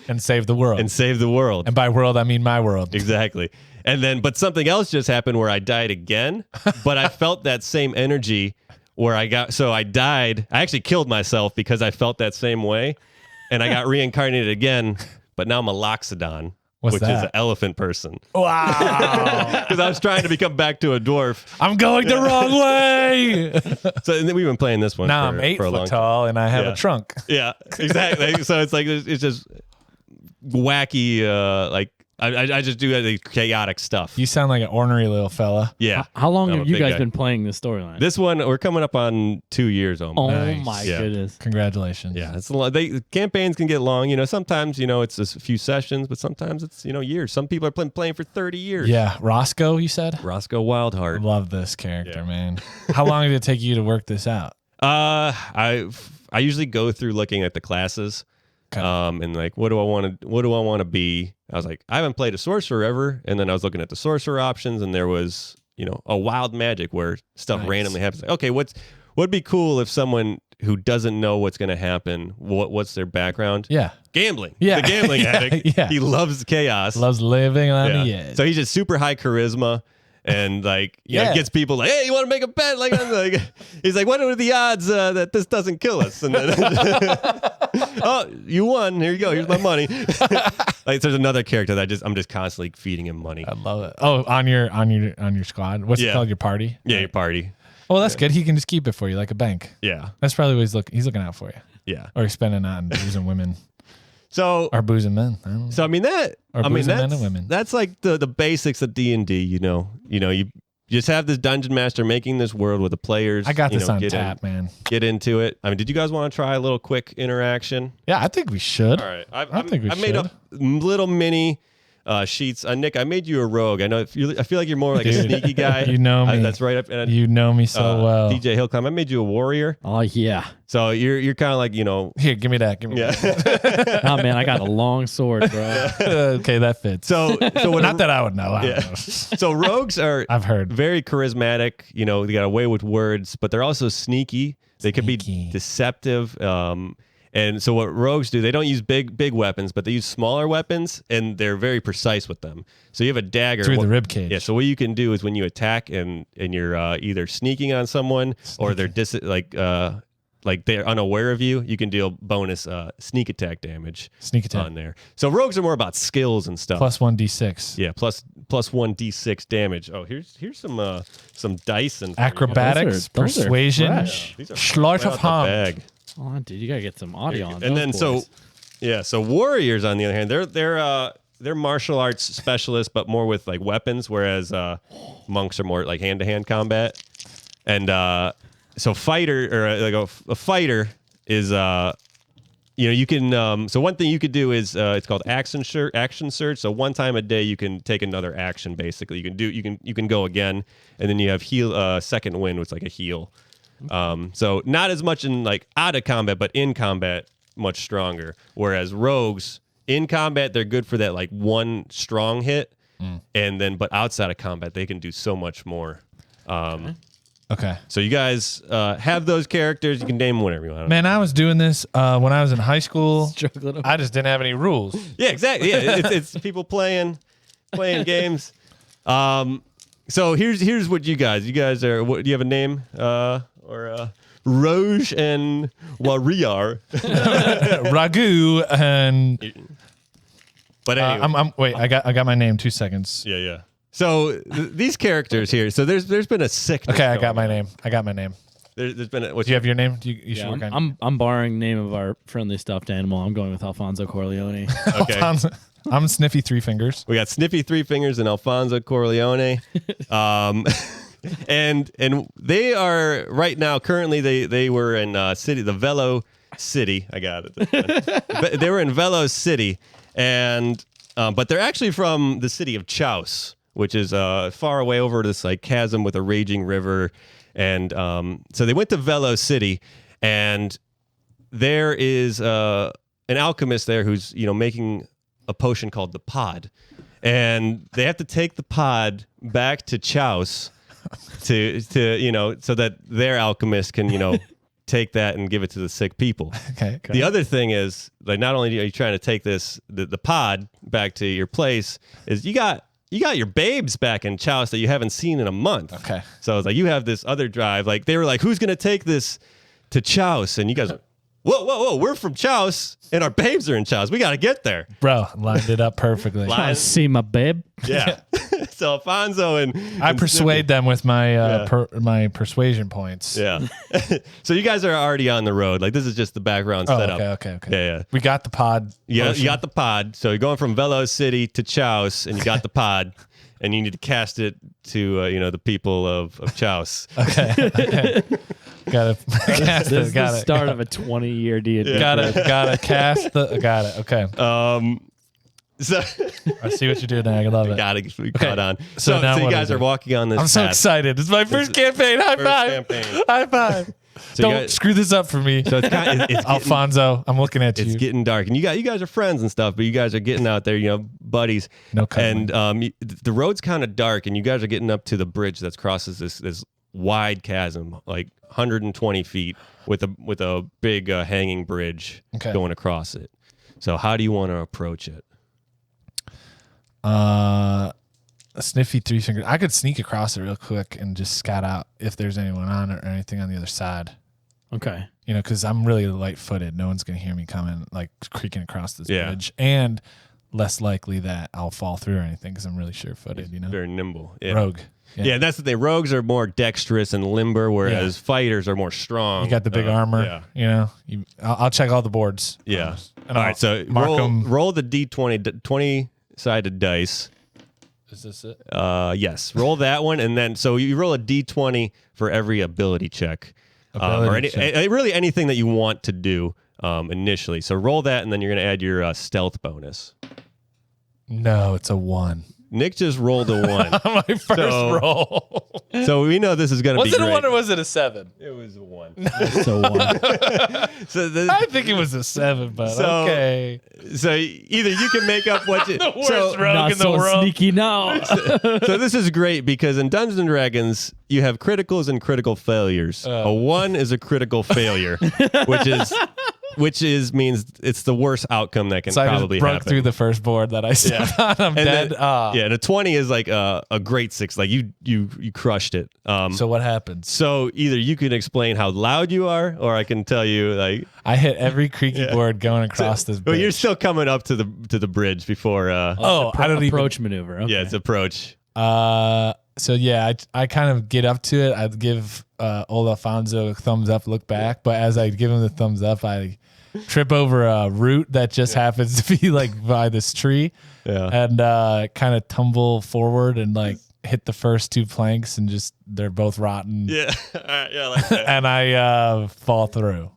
and save the world. and save the world. And by world, I mean my world. Exactly. And then, but something else just happened where I died again. But I felt that same energy where I died. I actually killed myself because I felt that same way, and I got reincarnated again. But now I'm a Loxodon. What's Which is that? an elephant person. Wow. Because I was trying to become back to a dwarf. I'm going the wrong way. So and then we've been playing this one Now for, I'm 8 for a long foot tall and I have Yeah. a trunk. Yeah, exactly. So it's like it's just wacky. Like I just do the chaotic stuff. You sound like an ornery little fella. Yeah. How long I'm a have you big guys guy. been playing this storyline? This one we're coming up on 2 years almost. Oh Nice. my Yeah. goodness. Congratulations. Yeah, it's a lot. Campaigns can get long. Sometimes it's just a few sessions, but sometimes it's years. Some people are playing for 30 years. Yeah. Roscoe, you said? Roscoe Wildheart. Love this character, Yeah. man. How long did it take you to work this out? I usually go through looking at the classes. Okay. And like, what do I want to be? I was like, I haven't played a sorcerer ever. And then I was looking at the sorcerer options, and there was, a wild magic where stuff Nice. randomly happens. Like, okay, what'd be cool if someone who doesn't know what's going to happen, what's their background? Yeah. Gambling. Yeah. The gambling Yeah, addict. yeah. He loves chaos. Loves living on the Yeah. edge. So he's just super high charisma. And like, Yeah. gets people like, hey, you want to make a bet? Like, he's like, what are the odds that this doesn't kill us? And then, oh, you won. Here you go. Here's my money. Like, there's another character that I'm just constantly feeding him money. I love it. Oh, on your squad. What's it Yeah. called? Your party? Yeah, your party. Oh, that's good. He can just keep it for you like a bank. Yeah, That's probably what he's looking out for you. yeah. Or he's spending on boozing women So, or boozing men. I don't know. I mean boozing men and women. that's like the basics of D&D. You just have this dungeon master making this world with the players. I got this on get tap, man. Get into it. I mean, did you guys want to try a little quick interaction? Yeah, I think we should. All right, I think we I made up little mini sheets. Nick, I made you a rogue. I know. I feel like you're more like a Dude, sneaky guy. you know me. That's right up. And, You know me so well. DJ Hillclimb. I made you a warrior. Oh yeah. So you're kind of like Here, give me that. Give me yeah. that. Oh man, I got a long sword, bro. Okay, that fits. so what? Not that I would know. I Yeah. don't know. So rogues are I've heard. very charismatic. They got a way with words, but they're also sneaky. They could be Sneaky. deceptive. And so what rogues do, they don't use big weapons, but they use smaller weapons, and they're very precise with them. So you have a dagger Through the rib cage. Yeah. So what you can do is when you attack and you're either sneaking on someone or they're like they're unaware of you, you can deal bonus sneak attack damage Sneak attack. on there. So rogues are more about skills and stuff. Plus 1d6. Yeah, plus 1d6 damage. Oh, here's some dice and Acrobatics, Those are persuasion, fresh. These are sleight right of out the hand. bag. Hold on, dude. You gotta get some audio on. And those then boys. so warriors on the other hand, they're martial arts specialists, but more with like weapons, whereas monks are more like hand to hand combat. And so fighter or like a fighter is you can so one thing you could do is it's called action surge. So one time a day you can take another action. Basically, you can go again, and then you have heal second wind, which is like a heal. So not as much in like out of combat, but in combat much stronger. Whereas rogues in combat, they're good for that like one strong hit, and then but outside of combat, they can do so much more. Okay. So you guys have those characters. You can name them whatever you want. Man, I was doing this when I was in high school. Struggling. I just didn't have any rules. Yeah, exactly. Yeah, it's people playing games. So here's what you guys are. What do you have a name? Or Roge and Warrior. Ragu and But anyway, wait, I got my name. 2 seconds. yeah. So these characters here. So there's been a sickness. Okay, I got going my on. name. There's been. Do you have your name? You should work on. I'm borrowing name of our friendly stuffed animal. I'm going with Alfonso Corleone. Okay. Alfonso. I'm Sniffy Three Fingers. We got Sniffy Three Fingers and Alfonso Corleone. And they are right now. Currently, they were in the Velo City. I got it. They were in Velo City, and but they're actually from the city of Chaos, which is far away over this like chasm with a raging river. And so they went to Velo City, and there is an alchemist there who's making a potion called the pod, and they have to take the pod back to Chaos to so that their alchemist can take that and give it to the sick people. Okay. The other thing is, like, not only are you trying to take the pod back to your place, is you got your babes back in Chaos that you haven't seen in a month. Okay. So it's like you have this other drive. Like they were like, who's gonna take this to Chaos? And you guys, whoa, we're from Chaos and our babes are in Chaos. We gotta get there. Bro, lined it up perfectly. I see my babe. Yeah. So Alfonso and I persuade them with my my persuasion points. Yeah. So you guys are already on the road. Like this is just the background setup. Okay. Yeah. We got the pod. Yeah, motion. you got the pod. So you're going from Velo City to Chaos, and you got the pod, and you need to cast it to the people of Chaos. Okay. Gotta cast This is it. the start of a 20-year D&D. Gotta cast the. Got it. Okay. So I see what you're doing there. I love it. we got on. So now you what guys is it? are walking on this. I'm so path. excited. It's my first campaign. High five. campaign. High five. So Don't you guys- screw this up for me. So it's getting, Alfonso, I'm looking at it's you. getting dark, and you guys are friends and stuff, but you guys are getting out there, buddies. No cuddling. And the road's kind of dark, and you guys are getting up to the bridge that crosses this wide chasm, like 120 feet, with a big hanging bridge going across it. So how do you want to approach it? A Sniffy Three Fingers. I could sneak across it real quick and just scout out if there's anyone on it or anything on the other side. Okay. Because I'm really light-footed. No one's going to hear me coming, like creaking across this bridge. And less likely that I'll fall through or anything because I'm really sure-footed, Very nimble. Yeah. Rogue. Yeah, that's the thing. Rogues are more dexterous and limber, whereas fighters are more strong. You got the big armor. Yeah. I'll check all the boards. Yeah. And All right, so roll the D20, 20-sided dice. Is this it? Yes. Roll that one, and then so you roll a D20 for every ability check. Really anything that you want to do initially. So roll that, and then you're going to add your stealth bonus. No, it's a 1. Nick just rolled a 1. My first roll. So we know this is going to be Was it great. a 1 or was it a 7? It was a 1. So I think it was a 7, but okay. So either you can make up what you... The worst rogue not in the so world. sneaky now. So this is great because in Dungeons & Dragons, you have criticals and critical failures. A 1 is a critical failure, which means it's the worst outcome that can So I just probably broke happen. through the first board that I stepped on. I'm dead. And a 20 is like a great 6. Like you crushed it. So what happens? So either you can explain how loud you are, or I can tell you like I hit every creaky board going across this bridge. Well, you're still coming up to the bridge before. I don't approach maneuver. Okay. Yeah, it's approach. So yeah, I kind of get up to it. I'd give old Alfonso a thumbs up, look back. But as I give him the thumbs up, I trip over a root that just happens to be like by this tree, and kind of tumble forward and like hit the first 2 planks, and just they're both rotten. Yeah, all right, yeah, I like that. And I fall through.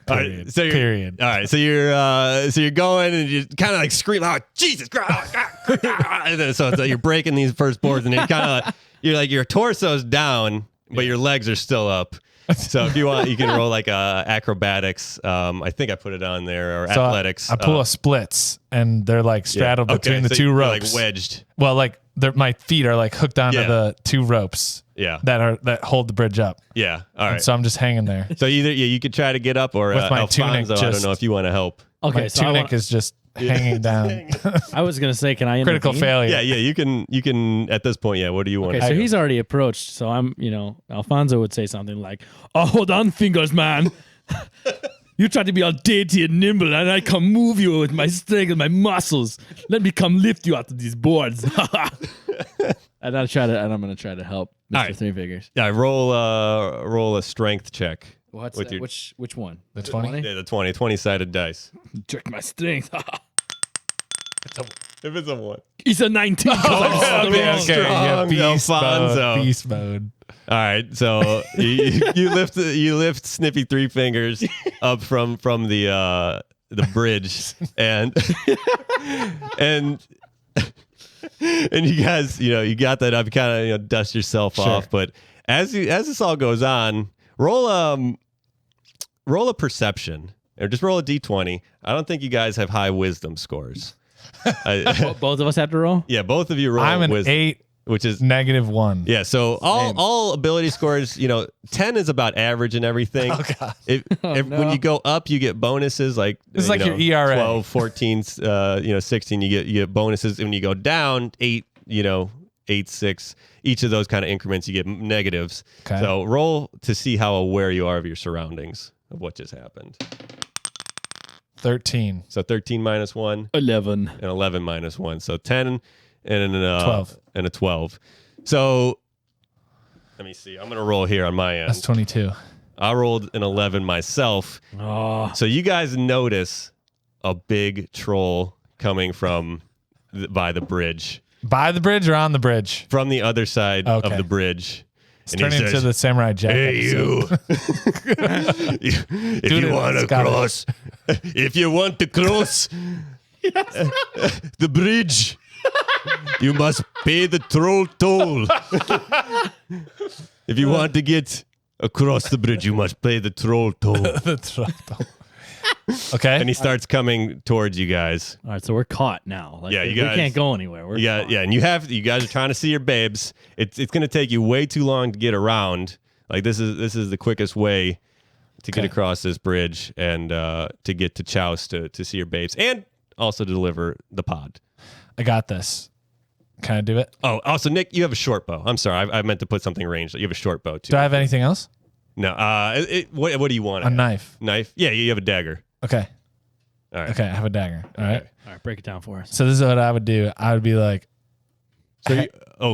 Period. All right, so Period. All right, so you're going and you kind of like scream out, Jesus Christ! And then, so it's like you're breaking these first boards, and you're kind of like your torso's down, but your legs are still up. So if you want, you can roll like acrobatics. I think I put it on there, or So athletics. I pull a splits, and they're like straddled between the 2 ropes. Like wedged. Well, like my feet are like hooked onto the 2 ropes. Yeah. That hold the bridge up. Yeah. All right. And so I'm just hanging there. So either you could try to get up, or With my Alfonso, tunic I don't just- know if you want to help. Okay, My so tunic is just hanging down. I was gonna say, can I Critical intervene? failure. Yeah, you can at this point. Yeah, what do you want? Okay, to so do? he's already approached. So I'm, Alfonso would say something like, "Oh, hold on, fingers, man." You try to be all dainty and nimble, and I come move you with my strength and my muscles. Let me come lift you out of these boards. And I'm gonna try to help Mr. All right. Three Figures. Yeah, roll a strength check. What's with that? your- Which one? The Is it 20? Yeah, the 20-sided dice. Check my strength. If it's a 1. He's a 19. okay. Yeah, beast Alfonso. mode. Beast mode. All right, so you lift Snippy Three Fingers up from the bridge, and and you guys, you got that up. You kind of dust yourself off, but as this all goes on, roll a perception, or just roll a d20. I don't think you guys have high wisdom scores. Both of us have to roll? Yeah, both of you roll. I'm an wisdom, 8, which is -1. yeah. So all ability scores, 10 is about average and everything. Oh, God. When you go up, you get bonuses like This is like your ERA. 12, 14, 16. You get bonuses. And when you go down 8, 8, 6. Each of those kind of increments, you get negatives. Okay. So roll to see how aware you are of your surroundings of what just happened. 13. So 13 minus 1. 11. And 11 minus 1. So 10 and 12. And a 12. So let me see. I'm going to roll here on my end. That's 22. I rolled an 11 myself. Oh. So you guys notice a big troll coming from by the bridge. By the bridge or on the bridge? From the other side Okay. of the bridge. It's turning into the Samurai Jack episode. If you want to cross, if you want to cross the bridge, you must pay the troll toll. If you want to get across the bridge, you must pay the troll toll. Okay. And he starts coming towards you guys. All right, so we're caught now. Yeah, you we guys- can't go anywhere. We're caught. And you guys are trying to see your babes. It's going to take you way too long to get around. Like this is the quickest way to get across this bridge and to get to Chouse to see your babes and also to deliver the pod. I got this. Can I do it? Oh, also Nick, you have a short bow. I'm sorry, I meant to put something ranged. You have a short bow too. Do I have anything else? No. What do you want? A knife. Knife? Yeah, you have a dagger. Okay. All right. Okay, I have a dagger. All right. All right, break it down for us. So this is what I would do. I would be like, So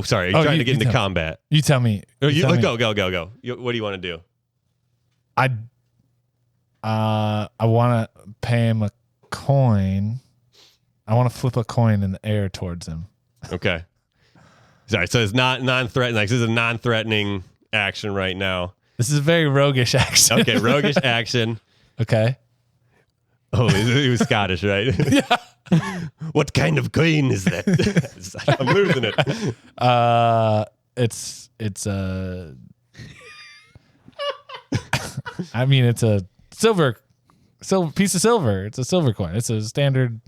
sorry. You're trying to get into combat. you tell me. Go. You tell me. Go. What do you want to do? I want to pay him a coin. I want to flip a coin in the air towards him. Okay. Sorry. So it's not non-threatening. Like this is a non-threatening action right now. This is a very roguish action. Okay, roguish action. Okay. Oh, he was Scottish, right? Yeah. What kind of coin is that? I'm losing it. It's a. I mean, it's a silver piece of silver. It's a silver coin. It's a standard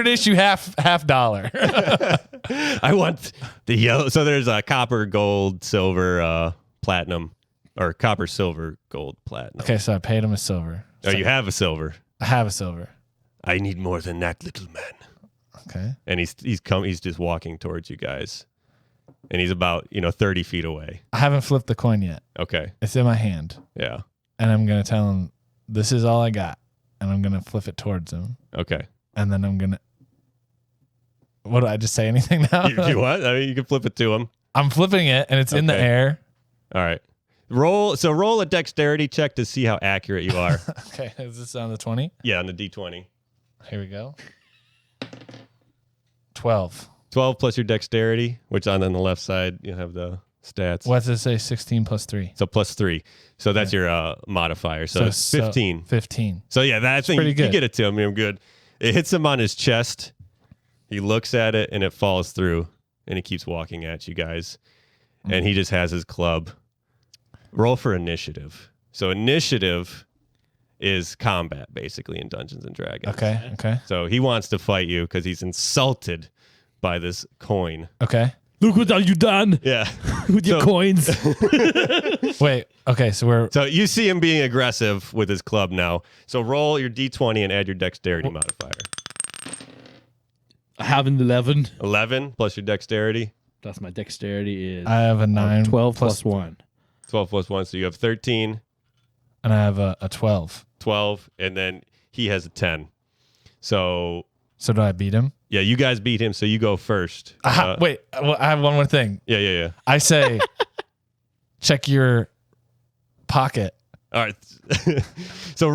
issue half dollar. I want the yellow. So there's a copper, gold, silver, platinum, or copper, silver, gold, platinum. Okay, so I paid him a silver. Oh, you have a silver. I have a silver. I need more than that, little man. Okay. And he's just walking towards you guys, and he's about 30 feet away. I haven't flipped the coin yet. Okay. It's in my hand, Yeah. and I'm gonna tell him this is all I got, and I'm gonna flip it towards him, Okay. and then I'm gonna. What do I just say? Anything now? You what? I mean, you can flip it to him. I'm flipping it, and it's in the Okay. air. All right. Roll a dexterity check to see how accurate you are. Okay, is this on the 20? Yeah, on the D20. Here we go. 12. 12 plus your dexterity, which on the left side you have the stats. What does it say? 16 plus 3. So plus 3. So that's your modifier. So it's 15. 15. So yeah, that thing pretty you good. get it to him. I'm good. It hits him on his chest. He looks at it and it falls through, and he keeps walking at you guys. And he just has his club. Roll for initiative. So initiative is combat, basically, in Dungeons and Dragons. Okay. So he wants to fight you because he's insulted by this coin. Okay. Look what have you done Yeah. with your coins. Wait. Okay, so we're. So you see him being aggressive with his club now. So roll your D20 and add your dexterity modifier. I have an 11. 11 plus your dexterity. That's my dexterity is I have a 9. 12 plus 1. 12 plus 1. So you have 13. And I have a 12. 12, and then he has a 10. So do I beat him? yeah, you guys beat him, so you go first. Wait, I have one more thing. Yeah. I say, check your pocket. All right. So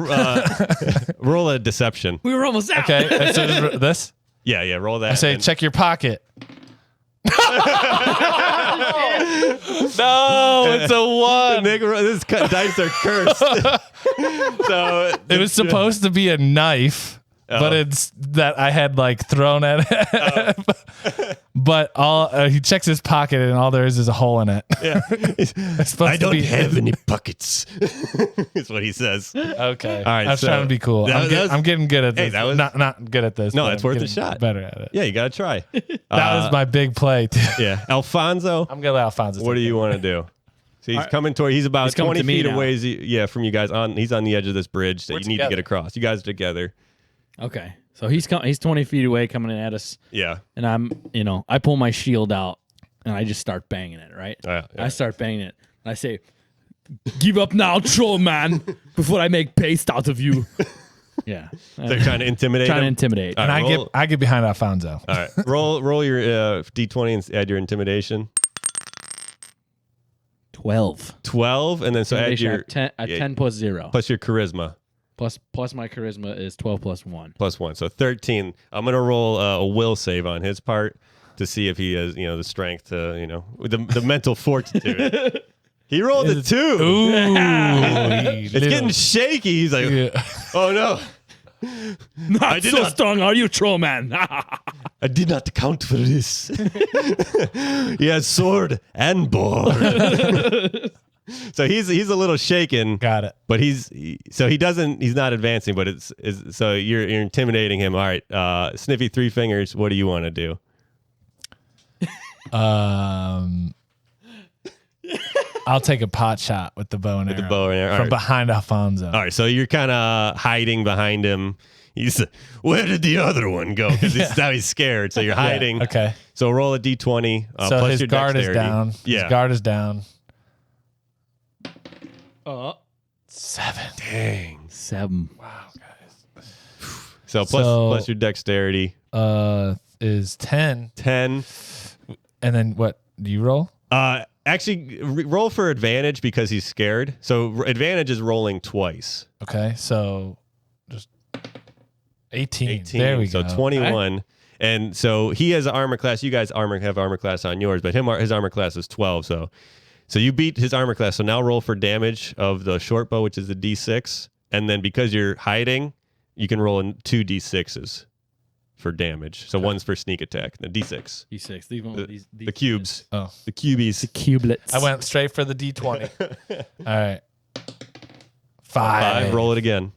roll a deception. We were almost out. Okay, so this? Yeah, roll that. I say, check your pocket. No, it's a 1. Nick, this dice are cursed. So It was supposed to be a knife, but it's that I had like thrown at it. But he checks his pocket and all there is a hole in it. Yeah. It's supposed I to don't be have any pockets. Is what he says. Okay. All right, I was so trying to be cool. I'm getting good at this. Hey, that was- not good at this. No, but that's I'm worth a getting shot. Better at it. Yeah, you got to try. That was my big play too. Yeah. Alfonso, I'm gonna let Alfonso. what do you want to do? So he's coming toward. He's about He's coming 20 to me feet now. away. From you guys. He's on the edge of this bridge that We're you need to together. get across. You guys are together. Okay. So he's 20 feet away coming in at us. Yeah. And I pull my shield out and I just start banging it, right? Yeah. I start banging it. And I say, give up now, troll man, before I make paste out of you. Yeah. They're trying to intimidate. Trying to him? intimidate. All And right, I get behind Alfonso. All right. Roll your d20 and add your intimidation. 12. 12, and then so add your 10 plus 0. plus your charisma. Plus my charisma is 12 plus 1. Plus 1, so 13. I'm gonna roll a will save on his part to see if he has the strength to the mental fortitude. He rolled a 2. Ooh, It's getting shaky. He's like, oh no. Not did so not- strong, are you, troll man? I did not account for this. He has sword and board. So he's a little shaken. Got it. But he's not advancing, but so you're intimidating him. All right, Sniffy Three Fingers, what do you want to do? I'll take a pot shot with the bow and arrow. The bow and arrow. All from right. behind Alfonso. All right, so you're kind of hiding behind him. He's where did the other one go? Because now he's scared, so you're hiding. Yeah, okay. So roll a d20 So plus his your guard dexterity. is down. Yeah. His guard is down. 7. Dang. 7. Wow, guys. So plus your dexterity. Is 10. 10. And then what? Do you roll? Actually, roll for advantage because he's scared. So advantage is rolling twice. Okay, so just 18. There we so go. 21. Okay. And so he has armor class. You guys have armor class on yours, but his armor class is 12. So you beat his armor class. So now roll for damage of the short bow, which is the D6. And then because you're hiding, you can roll in 2 D6s for damage. So one's for sneak attack, the D6. D6. Leave one with these The cubes. Oh. The cubies. Cublets. I went straight for the D20. All right. 5. 5. Roll it again.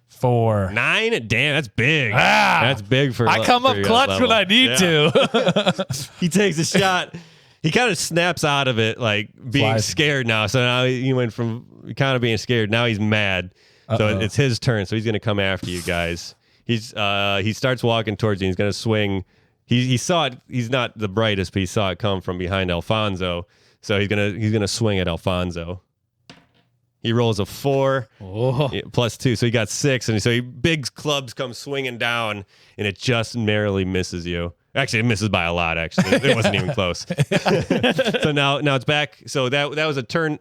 4. 9. Damn, that's big. Ah! That's big for. I come up for your clutch level. when I need to. He takes a shot. He kind of snaps out of it, like being Flies. scared now. So now he went from kind of being scared. Now he's mad. So Uh-oh. it's his turn. So he's going to come after you guys. He starts walking towards you. He's going to swing. He saw it. He's not the brightest, but he saw it come from behind Alfonso. So he's gonna swing at Alfonso. He rolls a 4 plus 2, so he got 6, and so big clubs come swinging down, and it just narrowly misses you. Actually, it misses by a lot. Actually, it wasn't even close. So now it's back. So that was a turn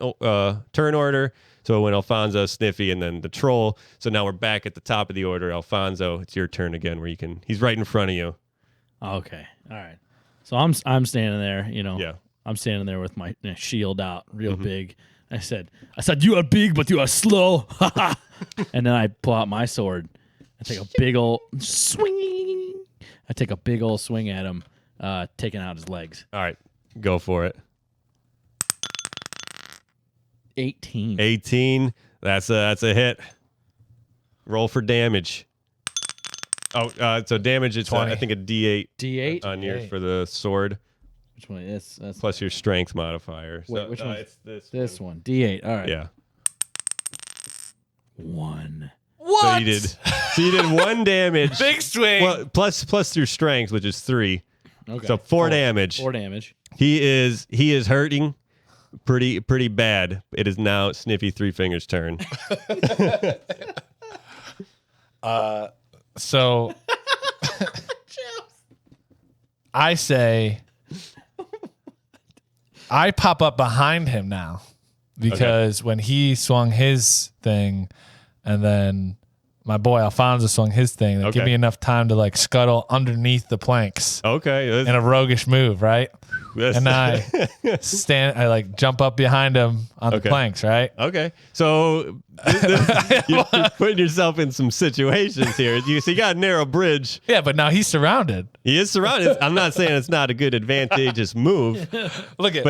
order. So it went Alfonso, Sniffy, and then the troll. So now we're back at the top of the order. Alfonso, it's your turn again, where he's right in front of you. Okay. All right. So I'm standing there, Yeah. I'm standing there with my shield out real big. I said, you are big, but you are slow. And then I pull out my sword. I take a big old swing. I take a big old swing at him, taking out his legs. All right, go for it. 18. 18. That's a hit. Roll for damage. Oh, so damage is 20. I think a D8. D8? On your for the sword. Which one? That's Plus your strength modifier. Wait, So, which one? It's this one. D8. All right. Yeah. 1. So you did 1 damage. Big swing. Well, plus your strength, which is 3. Okay. So 4 damage. 4 damage. He is hurting. pretty bad. It is now Sniffy Three Fingers' turn. So I say I pop up behind him now because when he swung his thing and then my boy Alfonso swung his thing, that give me enough time to like scuttle underneath the planks. Okay. In a roguish move, right? And I like jump up behind him on the planks, right? Okay. So you're putting yourself in some situations here. You got a narrow bridge. Yeah, but now he's surrounded. He is surrounded. I'm not saying it's not a good advantageous move. Look at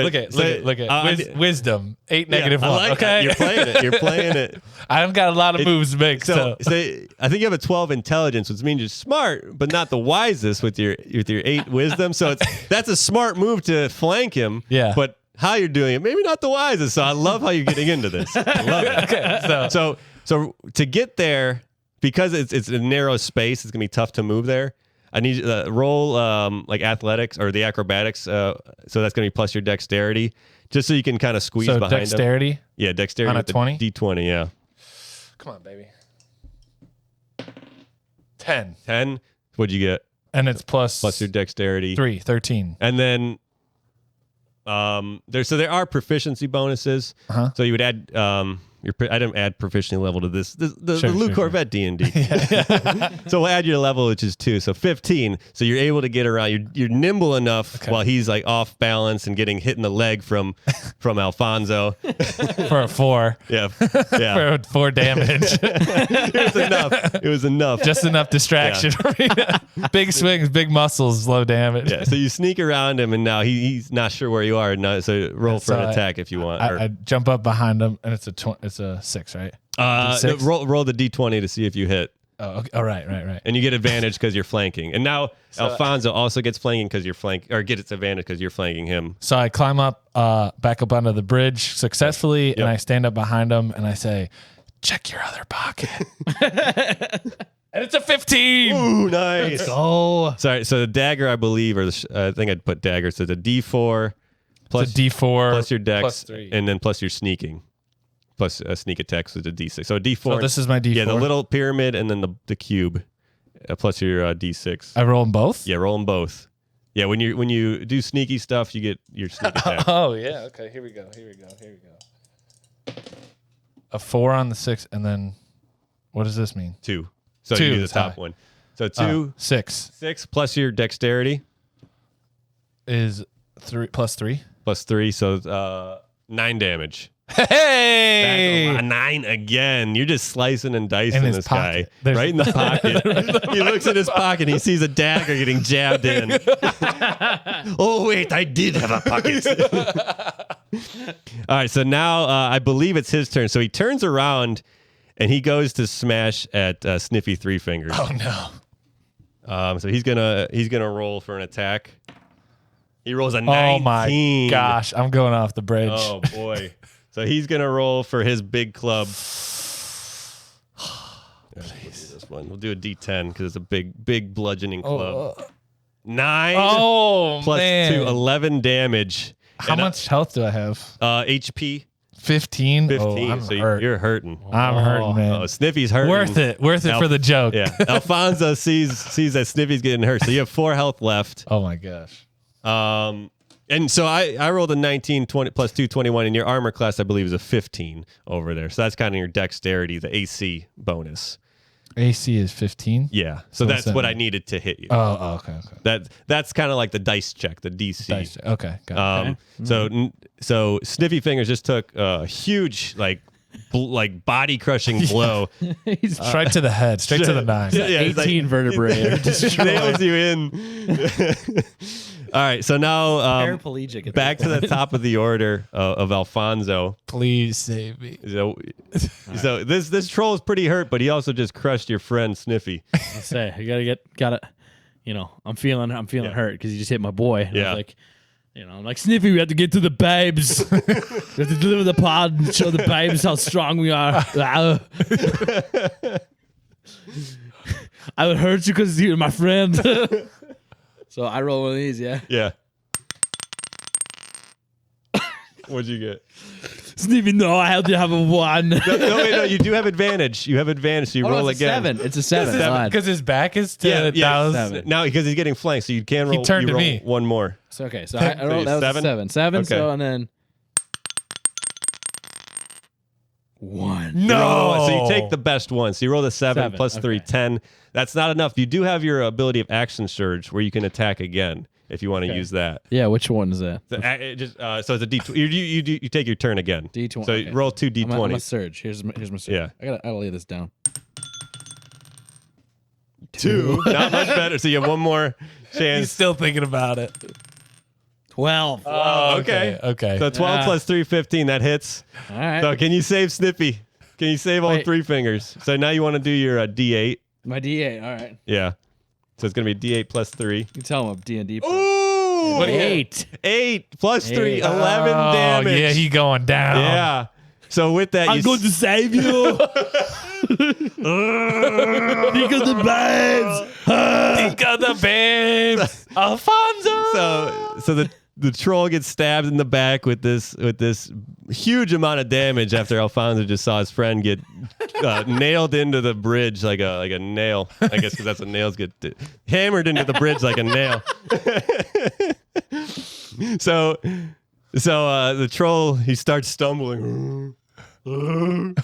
wisdom 8 -1. I like that. You're playing it. I've got a lot of moves to make. So I think you have a 12 intelligence, which means you're smart, but not the wisest with your 8 wisdom. So that's a smart move to flank him. Yeah. But how you're doing it, maybe not the wisest. So I love how you're getting into this. I love it. Okay. So to get there, because it's a narrow space, it's gonna be tough to move there. I need to roll like athletics or the acrobatics. So that's gonna be plus your dexterity, just so you can kind of squeeze behind dexterity? him. Yeah, dexterity on a with 20? D20. Yeah. Come on, baby. 10. 10. What'd you get? And it's plus Your dexterity. 3, 13. And then there are proficiency bonuses. So you would add I didn't add proficiency level to this. The Luke Corvette D&D. So we'll add your level, which is 2. So 15. So you're able to get around. You're nimble enough while he's like off balance and getting hit in the leg from Alfonso. For a 4. Yeah. For 4 damage. It was enough. Just enough distraction for me. Big swings, big muscles, low damage. Yeah. So you sneak around him, and now he's not sure where you are. Now, so roll for an attack if you want. I jump up behind him, and it's a 6, right? No, roll the D20 to see if you hit. Oh, okay. Oh, right. And you get advantage because you're flanking. And now Alfonso also gets flanking because you're gets advantage because you're flanking him. So I climb up, back up onto the bridge successfully, and I stand up behind him, and I say, "Check your other pocket." And it's a 15. Ooh, nice. Let's go. Sorry. So the dagger, I believe, I think I'd put dagger. So the D4 plus it's a D4 plus your dex, plus 3. and then plus your sneaking. Plus a sneak attack, so it's a D6. So a D4. So this is my D4. Yeah, the little pyramid and then the cube, plus your D6. I roll them both? Yeah, roll them both. Yeah, when you do sneaky stuff, you get your sneak attack. Oh, yeah. Okay, here we go. A 4 on the 6, and then what does this mean? 2. So 2 you do the is top high. one. So 2. 6. 6 plus your dexterity. Is 3 plus 3. Plus 3, so 9 damage. Hey! That's a 9 again. You're just slicing and dicing In his this pocket. guy. Right in the pocket. He looks in his pocket and he sees a dagger getting jabbed in. Oh, wait, I did have a pocket. All right, so now I believe it's his turn. So he turns around and he goes to smash at Sniffy Three Fingers. Oh, no. So he's gonna roll for an attack. He rolls a 19. Oh, my gosh. I'm going off the bridge. Oh, boy. So he's going to roll for his big club. We'll do this one. We'll do a D10 because it's a big bludgeoning club. 9 plus man. 2, 11 damage. How much health do I have? HP. 15? 15. Oh, I'm so hurt. you're hurting. I'm hurting, man. Oh, Sniffy's hurting. Worth it for the joke. Yeah. Alfonso sees that Sniffy's getting hurt. So you have 4 health left. Oh, my gosh. And so I rolled a 19, 20 plus 2, 21, and your armor class, I believe, is a 15 over there. So that's kind of your dexterity, the AC bonus. AC is 15? Yeah. So that's what I needed to hit you. Oh, okay. That's kind of like the dice check, the DC. Dice check. Okay, got it. So Sniffy Fingers just took a huge like body crushing blow. He's Straight to the head, straight to the 9. Yeah, it's 18 vertebrae. nails you in. All right, so now Paraplegic. back to the top of the order of Alfonso. Please save me. So this troll is pretty hurt, but he also just crushed your friend Sniffy. I say you gotta. I'm feeling hurt because you just hit my boy. And Yeah. I was like, I'm like, Sniffy, we have to get to the babes. We have to deliver the pod and show the babes how strong we are. I would hurt you because you're my friend. So I roll one of these, yeah. Yeah. What'd you get? Doesn't even know I have to have a 1. No, you do have advantage. You have advantage, so you roll it's again. It's a 7. Odd. Because his back is to Now, because he's getting flanked, so you can roll. He turned you to roll me. one more. So, okay, so I rolled that was 7? a 7. 7, Okay. so and then 1. No. So you take the best one. So you roll the 7 plus 3, okay. 10. That's not enough. You do have your ability of action surge where you can attack again if you want to use that. Yeah, which one is that? So it's a D20. You take your turn again. D20. So okay. roll 2 D20s. I'm a surge. Here's my surge. Yeah. I gotta lay this down. 2. Not much better. So you have one more chance. He's still thinking about it. 12. Oh, okay. So 12 plus 3, 15. That hits. All right. So can you save Snippy? Can you save all Wait. 3 fingers? So now you want to do your D8. My D8. All right. Yeah. So it's going to be D8 plus 3. You can tell him I'm D&D. Ooh! What do you get? 8. 8 plus 3, Eight. 11 damage. Oh, yeah, he going down. Yeah. So with that, I'm you going to save you. Think of the babes. Think of the babes. Alfonso. so the troll gets stabbed in the back with this huge amount of damage after Alfonso just saw his friend get nailed into the bridge like a nail. I guess because that's what nails get hammered into the bridge like a nail. So the troll, he starts stumbling. And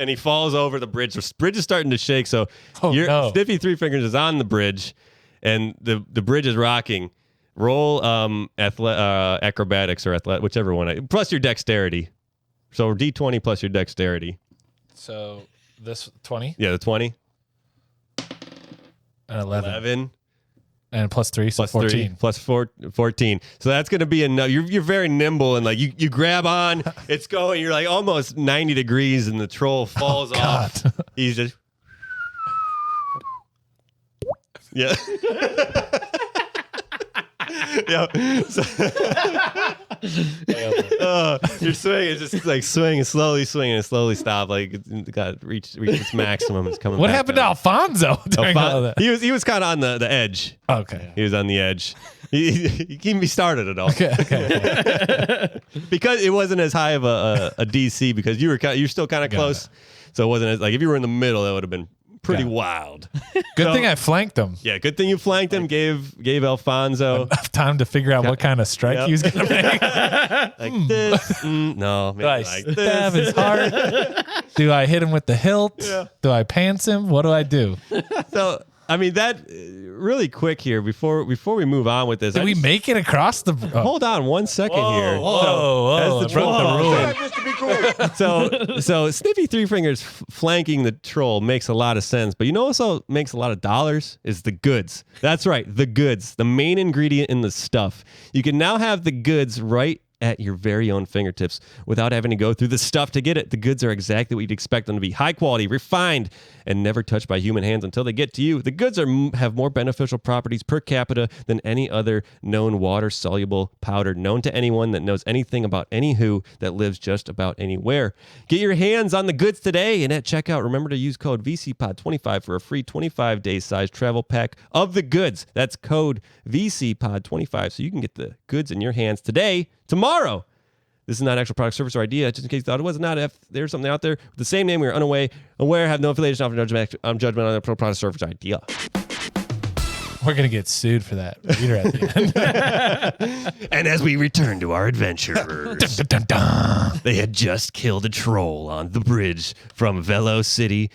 he falls over the bridge. The bridge is starting to shake. So Sniffy Three Fingers is on the bridge, and the bridge is rocking. Roll acrobatics or athletic, whichever one. Plus your dexterity. So D20 plus your dexterity. So this 20? Yeah, the 20. And 11. 11. And plus 3, so Plus 14. 3, plus 14. So that's going to be enough. You're very nimble, and like you grab on, it's going, you're like almost 90 degrees, and the troll falls off. He's just. Yeah. Yeah. You're swinging, it's just like swinging, and slowly stop. Like it got reached its maximum. It's coming. What back happened down. to Alfonso during all that? He was kind of on the edge. Okay. He was on the edge. He started it all. Okay. Because it wasn't as high of a DC because you're still kind of close. So it wasn't as like if you were in the middle, that would have been pretty wild. Good thing I flanked him. Yeah, good thing you flanked him. Gave Alfonso Enough time to figure out what kind of strike he was going to make. like this. No, maybe Do I like stab this. his heart? Do I hit him with the hilt? Yeah. Do I pants him? What do I do? So I mean that really quick here before we move on with this. Did we make it across the? Hold on 1 second here. Whoa! As the I broke the rule. So Sniffy Three Fingers flanking the troll makes a lot of sense, but you know what also makes a lot of dollars is the goods. That's right, the goods, the main ingredient in the stuff. You can now have the goods right at your very own fingertips without having to go through the stuff to get it. The goods are exactly what you'd expect them to be: high quality, refined, and never touched by human hands until they get to you. The goods have more beneficial properties per capita than any other known water-soluble powder known to anyone that knows anything about any who that lives just about anywhere. Get your hands on the goods today, and at checkout, remember to use code VCPOD25 for a free 25-day size travel pack of the goods. That's code VCPOD25 so you can get the goods in your hands today, tomorrow. This is not an actual product, service, or idea. Just in case you thought it was not, if there's something out there with the same name, we are aware, have no affiliation, offer judgment on the product, service, or idea. We're gonna get sued for that reader at the end. And as we return to our adventurers, Dun, dun, dun. they had just killed a troll on the bridge from Velo City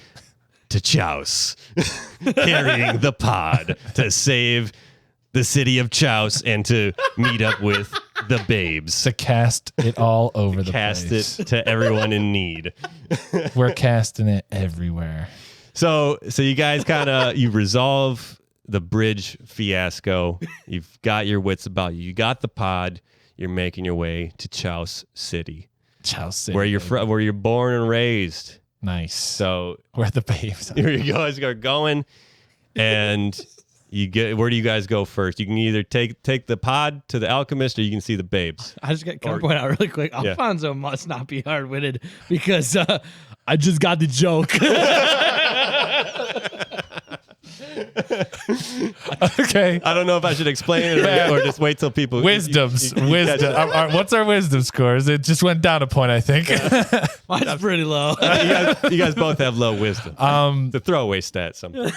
to Chaos, carrying the pod to save the city of Chaos and to meet up with the babes. To cast it all over the Cast place. it to everyone in need. We're casting it everywhere. So you guys you resolve the bridge fiasco. You've got your wits about you. You got the pod. You're making your way to Chaos City, City, where you're born and raised. Nice. So Where the babes are. you guys are going, and where do you guys go first? You can either take the pod to the alchemist, or you can see the babes. I just got to point out really quick. Alfonso must not be hard-witted because I just got the joke. Okay. I don't know if I should explain it or just wait till people. Wisdoms. you catch Wisdom. it. What's our wisdom scores? It just went down a point, I think. Mine's pretty low. You guys both have low wisdom. The throwaway stat sometimes.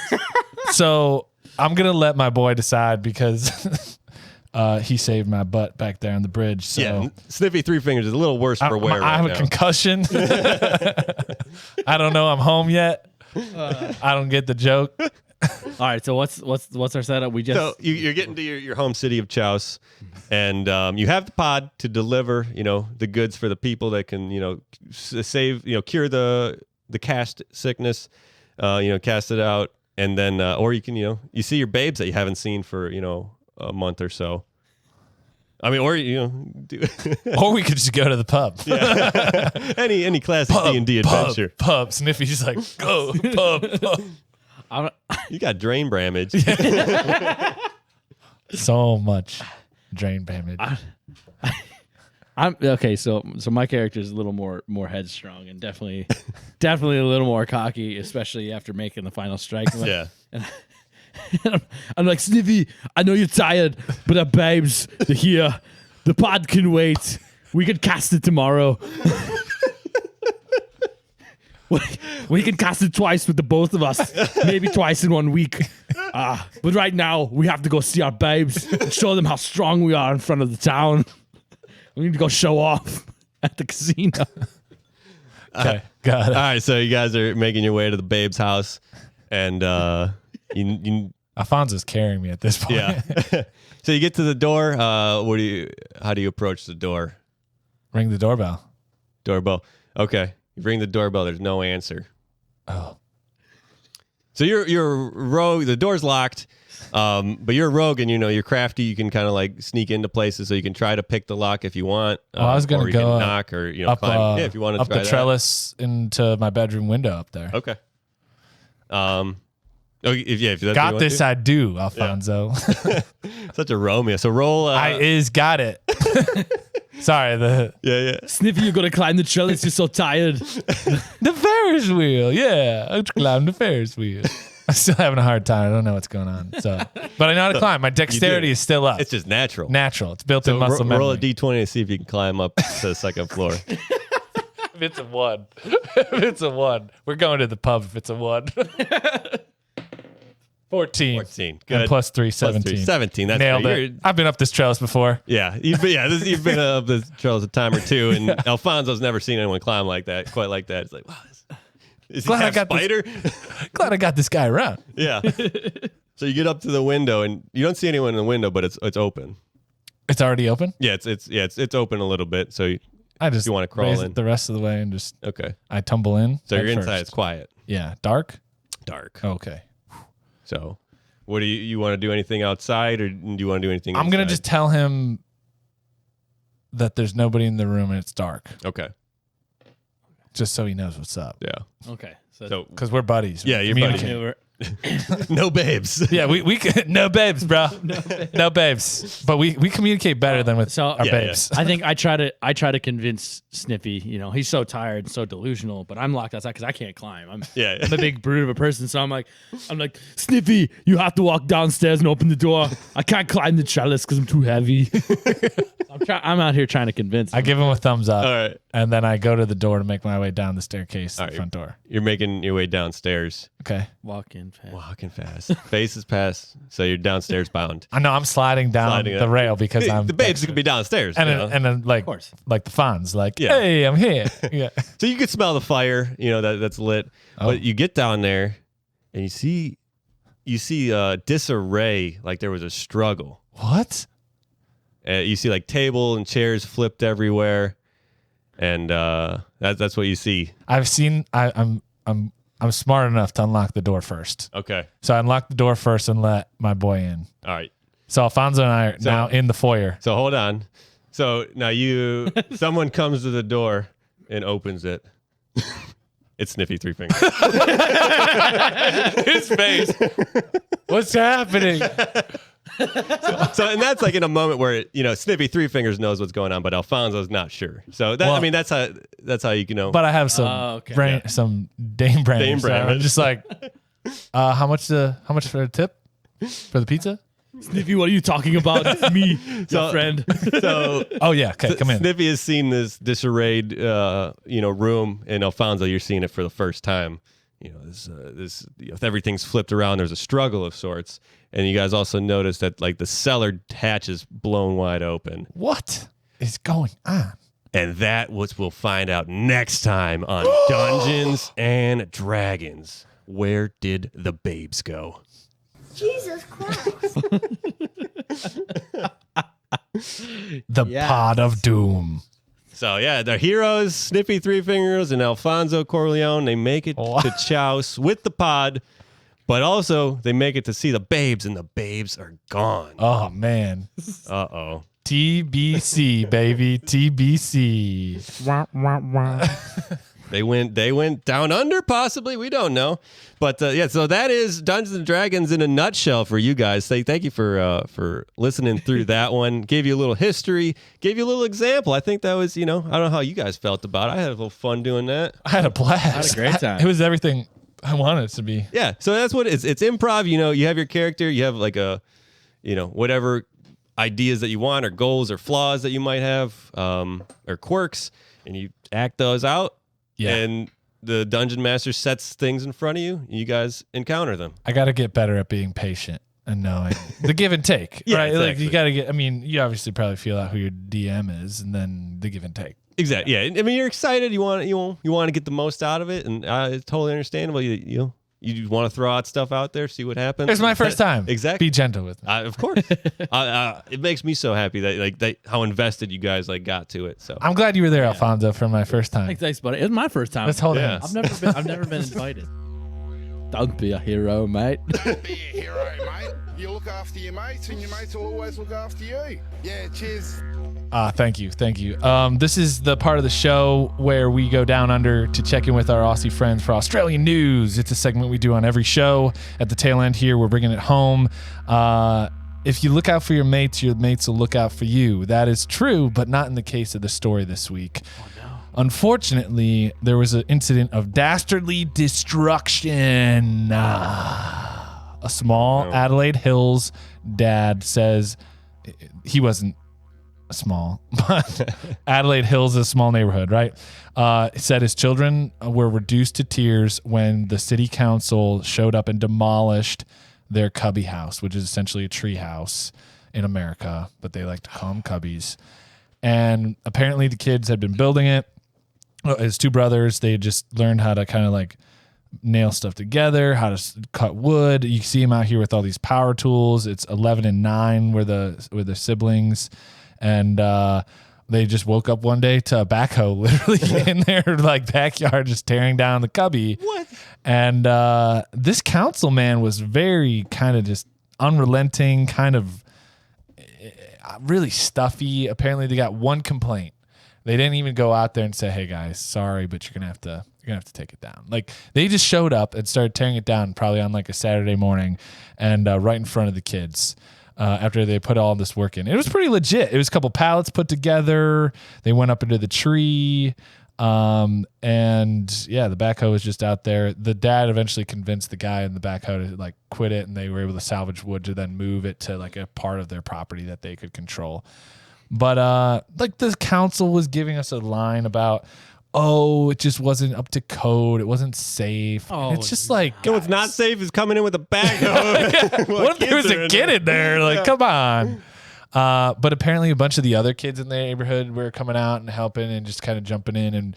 So I'm going to let my boy decide because he saved my butt back there on the bridge. So Yeah, Sniffy Three Fingers is a little worse for wear I have right a now. concussion. I don't know I'm home yet. I don't get the joke. All right, so what's our setup? We just So you're getting to your home city of Chouse, and you have the pod to deliver, the goods for the people that can, save, cure the cast sickness, cast it out, and then or you can, you see your babes that you haven't seen for a month or so. I mean, or do Or we could just go to the pub. yeah. any classic D&D adventure. Pub. Sniffy's like, go, pub. You got drain damage. So much drain damage. I'm okay. So my character is a little more headstrong and definitely a little more cocky, especially after making the final strike. Yeah. I'm like, Sniffy, I know you're tired, but our babes, they're here. The pod can wait. We could cast it tomorrow. We can cast it twice with the both of us, maybe twice in 1 week. But right now, we have to go see our babes and show them how strong we are in front of the town. We need to go show off at the casino. Okay, got it. All right, so you guys are making your way to the babe's house, and you Alfonso's carrying me at this point. yeah. So you get to the door. How do you approach the door? Ring the doorbell. Doorbell. Okay. You ring the doorbell. There's no answer. Oh. So you're rogue. The door's locked, but you're a rogue, and you're crafty. You can kind of like sneak into places, so you can try to pick the lock if you want. I was gonna or you go can knock or up, climb. If you want to up try the that. trellis into my bedroom window up there. Okay. If that's Got what you this, want I do, Alfonso. to. Such a Romeo. So roll. Got it. Sorry, Yeah. Sniffy, you're going to climb the trellis. You're so tired. the Ferris wheel. Yeah, I climbed the Ferris wheel. I'm still having a hard time. I don't know what's going on. So, but I know how to climb. My dexterity is still up. It's just natural. Natural. It's built in So muscle memory. roll a d20 to see if you can climb up to the second floor. If it's a 1. If it's a 1. We're going to the pub if it's a 1. 14. 14. Good. And plus 3, Plus 17. 3, 17. That's Nailed right. it. I've been up this trellis before. Yeah, you've been up the trails a time or two, and Alfonso's never seen anyone climb like that, quite like that. It's like, wow, is he Glad I half got this- spider? Glad I got this guy around. Yeah. So you get up to the window, and you don't see anyone in the window, but it's open. It's already open? Yeah, it's open a little bit. So I just you wanna crawl raise in? it the rest of the way and just okay. I tumble in. So head you're inside. first. It's quiet, Yeah. Dark? dark. Okay. So, what do you want to do? Anything outside, or do you want to do anything? I'm going to inside? just tell him that there's nobody in the room and it's dark, Okay. just so he knows what's up. Yeah. Okay. So Because we're buddies. Yeah, you're Communicate. no babes. Yeah, we can, no babes, bro. No babes. But we communicate better than with So- our Yeah, babes. I think I try to convince Sniffy. He's so tired and so delusional, but I'm locked outside because I can't climb. I'm Yeah. a big brute of a person, so I'm like, Sniffy, you have to walk downstairs and open the door. I can't climb the trellis because I'm too heavy. I'm out here trying to convince him. I give him a thumbs up. All right. And then I go to the door to make my way down the staircase to All the right. front door. You're making your way downstairs. Okay. walking fast. Walking fast. Faces past. So you're downstairs bound. I know I'm sliding down Sliding the up. rail because I'm the babes could be downstairs. and you then, know? and then like course. like the Fonz, like, Yeah. hey, I'm here. Yeah. So you could smell the fire, that's lit. Oh. But you get down there and you see disarray, like there was a struggle. What? You see like table and chairs flipped everywhere, and that's what you see. I've seen. I'm smart enough to unlock the door first. Okay, So I unlock the door first and let my boy in. all right. So Alfonso and I are now in the foyer. So hold on. So now someone comes to the door and opens it. It's Sniffy Three Fingers. His face. What's happening? So and that's like in a moment where Sniffy Three Fingers knows what's going on, but Alfonso's not sure. So that's how you know. But I have some Oh, okay. brain, some Dame brain. Dame So brain. I'm just like, How much for a tip for the pizza? Sniffy, what are you talking about? It's me, your friend. So, oh yeah, okay, come in. Snippy has seen this disarrayed, room, and Alfonso, you're seeing it for the first time. Everything's flipped around. There's a struggle of sorts, and you guys also notice that like the cellar hatch is blown wide open. What is going on? And that we'll find out next time on Dungeons and Dragons. Where did the babes go? Jesus Christ. The Pod of Doom. So, yeah, the heroes, Snippy Three Fingers and Alfonso Corleone, they make it to Chouse with the pod, but also they make it to see the babes, and the babes are gone. Oh, man. Uh-oh. TBC, baby. TBC. They went down under, possibly. We don't know. But, so that is Dungeons and Dragons in a nutshell for you guys. Thank you for listening through that one. Gave you a little history. Gave you a little example. I think that was, I don't know how you guys felt about it. I had a little fun doing that. I had a blast. I had a great time. It was everything I wanted it to be. Yeah, so that's what it is. It's improv. You have your character. You have like a, whatever ideas that you want or goals or flaws that you might have or quirks, and you act those out. Yeah. And the dungeon master sets things in front of you. And you guys encounter them. I got to get better at being patient and knowing the give and take. Yeah, right? exactly. Like you got to get. I mean, you obviously probably feel out who your DM is, and then the give and take. Exactly. Yeah. I mean, you're excited. You want to get the most out of it, and it's totally understandable. You want to throw out stuff out there, see what happens. It's my first time. Exactly. Be gentle with me. Of course. It makes me so happy that how invested you guys got to it. So I'm glad you were there, Alfonso, for my first time. Thanks, buddy. It was my first time. Let's hold Yeah. hands. I've never been invited. Don't be a hero, mate. Be a hero, mate. You look after your mates, and your mates will always look after you. Yeah, cheers. Thank you. This is the part of the show where we go down under to check in with our Aussie friends for Australian news. It's a segment we do on every show. At the tail end here, we're bringing it home. If you look out for your mates will look out for you. That is true, but not in the case of the story this week. Oh, no. Unfortunately, there was an incident of dastardly destruction. A small Adelaide Hills dad says he wasn't small, but Adelaide Hills is a small neighborhood, right? Said his children were reduced to tears when the city council showed up and demolished their cubby house, which is essentially a tree house in America, but they like to call them cubbies. And apparently the kids had been building it. His two brothers, they just learned how to kind of like nail stuff together, how to cut wood. You see him out here with all these power tools. It's 11 and 9 were the siblings. And they just woke up one day to a backhoe literally in their like backyard, just tearing down the cubby. What? And this councilman was very kind of just unrelenting, kind of really stuffy. Apparently, they got one complaint. They didn't even go out there and say, "Hey guys, sorry, but you're gonna have to take it down." Like they just showed up and started tearing it down, probably on like a Saturday morning, and right in front of the kids. After they put all this work in. It was pretty legit. It was a couple pallets put together. They went up into the tree. And yeah, the backhoe was just out there. The dad eventually convinced the guy in the backhoe to like quit it, and they were able to salvage wood to then move it to like a part of their property that they could control. But like the council was giving us a line about, oh, it just wasn't up to code. It wasn't safe. Oh, and it's just like, what's not safe is coming in with a backhoe. What if there was a kid in there? Like, come on. But apparently a bunch of the other kids in the neighborhood were coming out and helping and just kind of jumping in and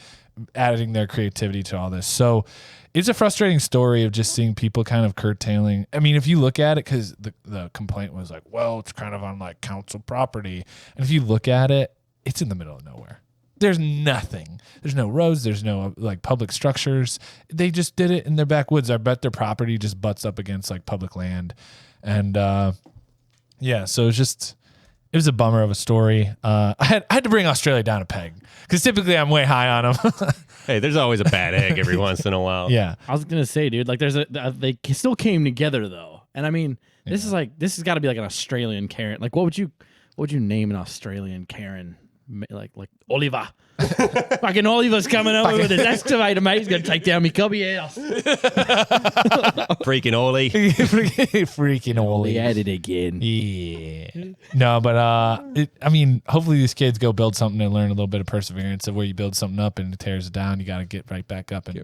adding their creativity to all this. So it's a frustrating story of just seeing people kind of curtailing. I mean, if you look at it, because the complaint was like, well, it's kind of on like council property. And if you look at it, it's in the middle of nowhere. There's nothing. There's no roads. There's no like public structures. They just did it in their backwoods. I bet their property just butts up against like public land. And yeah, so it was a bummer of a story. I had to bring Australia down a peg because typically I'm way high on them. Hey, there's always a bad egg every once in a while. Yeah. I was going to say, dude, like they still came together though. And I mean, this has got to be like an Australian Karen. Like what would you name an Australian Karen? like Oliver. Fucking Oliver's coming over with his excavator, mate. He's going to take down me cubby house. Freaking Oli. Freaking Oli Oli. at it again. Yeah. No, but hopefully these kids go build something and learn a little bit of perseverance of where you build something up and it tears it down. You got to get right back up and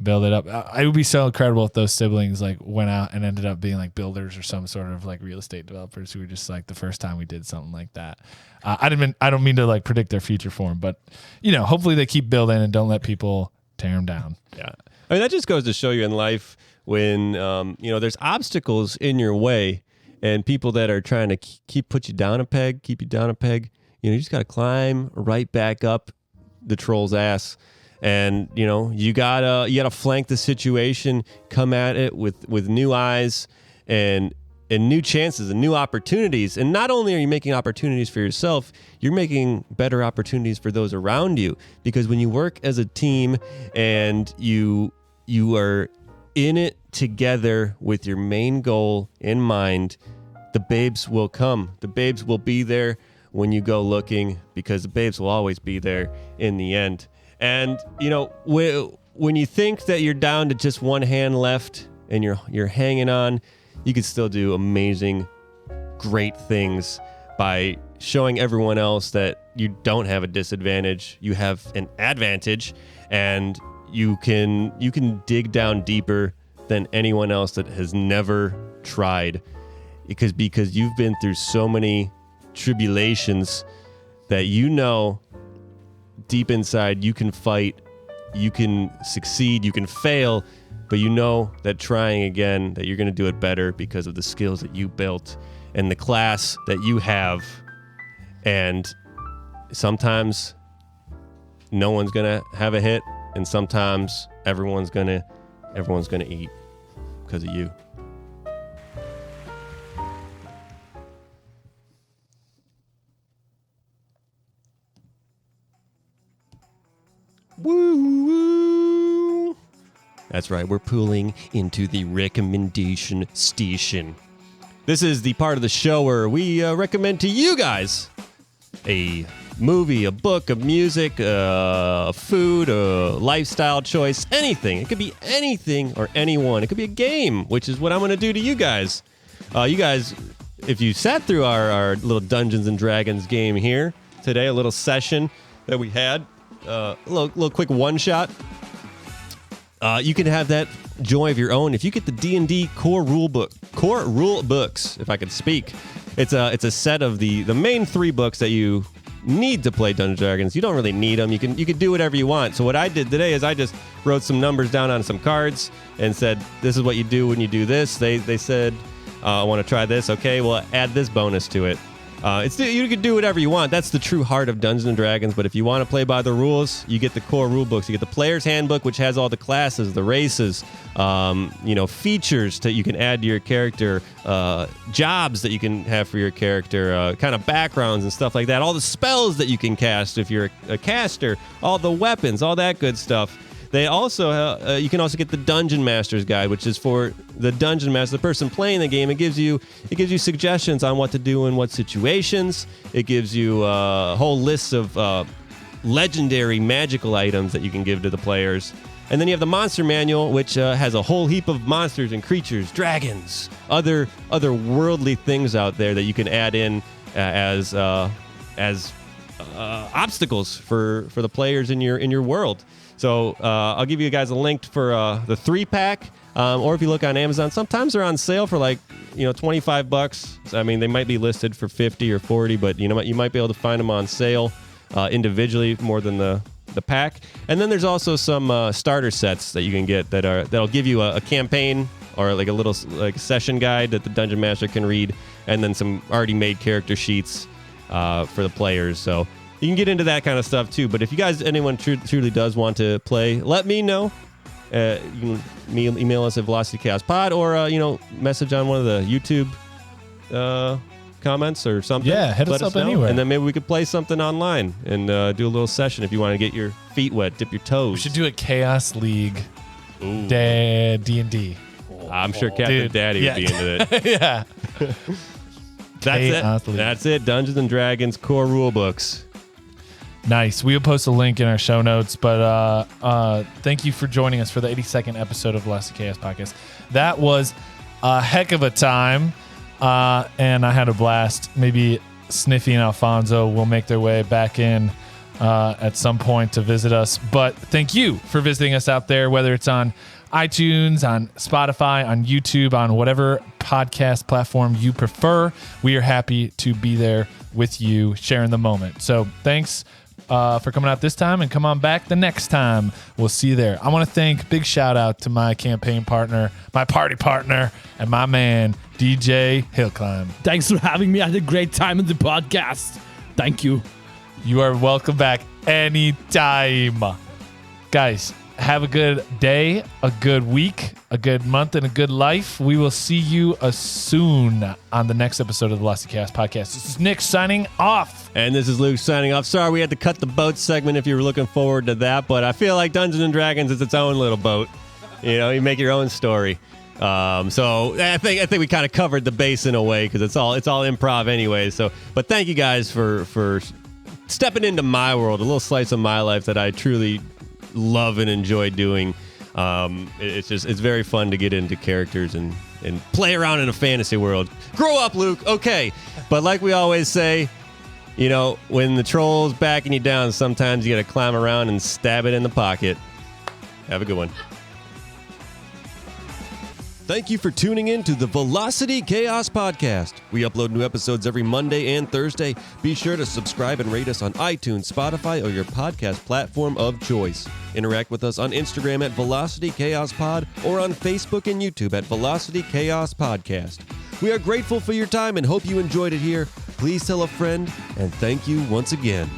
build it up. It would be so incredible if those siblings like went out and ended up being like builders or some sort of like real estate developers who were just like the first time we did something like that. I don't mean to like predict their future for them, but hopefully they keep building and don't let people tear them down. Yeah. I mean, that just goes to show you in life when, there's obstacles in your way and people that are trying to keep you down a peg, you just got to climb right back up the troll's ass. And, you gotta flank the situation, come at it with new eyes and new chances and new opportunities. And not only are you making opportunities for yourself, you're making better opportunities for those around you. Because when you work as a team and you are in it together with your main goal in mind, the babes will come. The babes will be there when you go looking, because the babes will always be there in the end. And, when you think that you're down to just one hand left and you're hanging on, you can still do amazing, great things by showing everyone else that you don't have a disadvantage. You have an advantage, and you can dig down deeper than anyone else that has never tried, because you've been through so many tribulations that deep inside you can fight, you can succeed, you can fail, but that trying again, that you're going to do it better because of the skills that you built and the class that you have. And sometimes no one's going to have a hit, and sometimes everyone's going to eat because of you. Woo! That's right, we're pulling into the recommendation station. This is the part of the show where we recommend to you guys a movie, a book, a music, a food, a lifestyle choice, anything. It could be anything or anyone. It could be a game, which is what I'm going to do to you guys. You guys, if you sat through our little Dungeons and Dragons game here today, a little session that we had, a little quick one-shot, you can have that joy of your own if you get the D&D Core Rulebooks, if I could speak. It's a set of the main 3 books that you need to play Dungeons & Dragons. You don't really need them. You can do whatever you want. So what I did today is I just wrote some numbers down on some cards and said, this is what you do when you do this. They said, I want to try this. Okay, well, add this bonus to it. You can do whatever you want. That's the true heart of Dungeons & Dragons. But if you want to play by the rules, you get the core rule books. You get the player's handbook, which has all the classes, the races, features that you can add to your character, jobs that you can have for your character, kind of backgrounds and stuff like that. All the spells that you can cast if you're a caster, all the weapons, all that good stuff. They also you can also get the Dungeon Master's Guide, which is for the Dungeon Master, the person playing the game. It gives you suggestions on what to do in what situations. It gives you a whole list of legendary magical items that you can give to the players. And then you have the Monster Manual, which has a whole heap of monsters and creatures, dragons, other worldly things out there that you can add in as obstacles for the players in your world. So I'll give you guys a link for the 3-pack, or if you look on Amazon, sometimes they're on sale for $25. I mean, they might be listed for $50 or $40, but you might be able to find them on sale individually more than the pack. And then there's also some starter sets that you can get that'll give you a campaign or like a little session guide that the Dungeon Master can read, and then some already made character sheets for the players. So you can get into that kind of stuff too. But if you guys, anyone truly does want to play, let me know. You can email us at VelocityChaosPod, or message on one of the YouTube comments or something. Yeah, hit us up anywhere. And then maybe we could play something online and do a little session if you want to get your feet wet, dip your toes. We should do a Chaos League D&D. I'm sure Captain Daddy would be into it. Yeah. That's it. Dungeons & Dragons Core Rulebooks. Nice. We will post a link in our show notes, but thank you for joining us for the 82nd episode of Velocity Chaos Podcast. That was a heck of a time, and I had a blast. Maybe Sniffy and Alfonso will make their way back in at some point to visit us, but thank you for visiting us out there, whether it's on iTunes, on Spotify, on YouTube, on whatever podcast platform you prefer. We are happy to be there with you, sharing the moment. So thanks for coming out this time, and come on back the next time. We'll see you there. I want to thank, big shout out to my campaign partner, my party partner, and my man, DJ Hillclimb. Thanks for having me. I had a great time in the podcast. Thank you. You are welcome back anytime. Guys, have a good day, a good week, a good month, and a good life. We will see you soon on the next episode of the Velocity Chaos Podcast. This is Nick signing off. And this is Luke signing off. Sorry we had to cut the boat segment if you were looking forward to that, but I feel like Dungeons & Dragons is its own little boat. You know, you make your own story. So I think we kind of covered the base in a way, because it's all improv anyway. So, but thank you guys for stepping into my world, a little slice of my life that I truly love and enjoy doing. It's very fun to get into characters and play around in a fantasy world. Grow up, Luke. Okay. But like we always say, you know, when the troll's backing you down, sometimes you got to climb around and stab it in the pocket. Have a good one. Thank you for tuning in to the Velocity Chaos Podcast. We upload new episodes every Monday and Thursday. Be sure to subscribe and rate us on iTunes, Spotify, or your podcast platform of choice. Interact with us on Instagram at Velocity Chaos Pod or on Facebook and YouTube at Velocity Chaos Podcast. We are grateful for your time and hope you enjoyed it here. Please tell a friend, and thank you once again.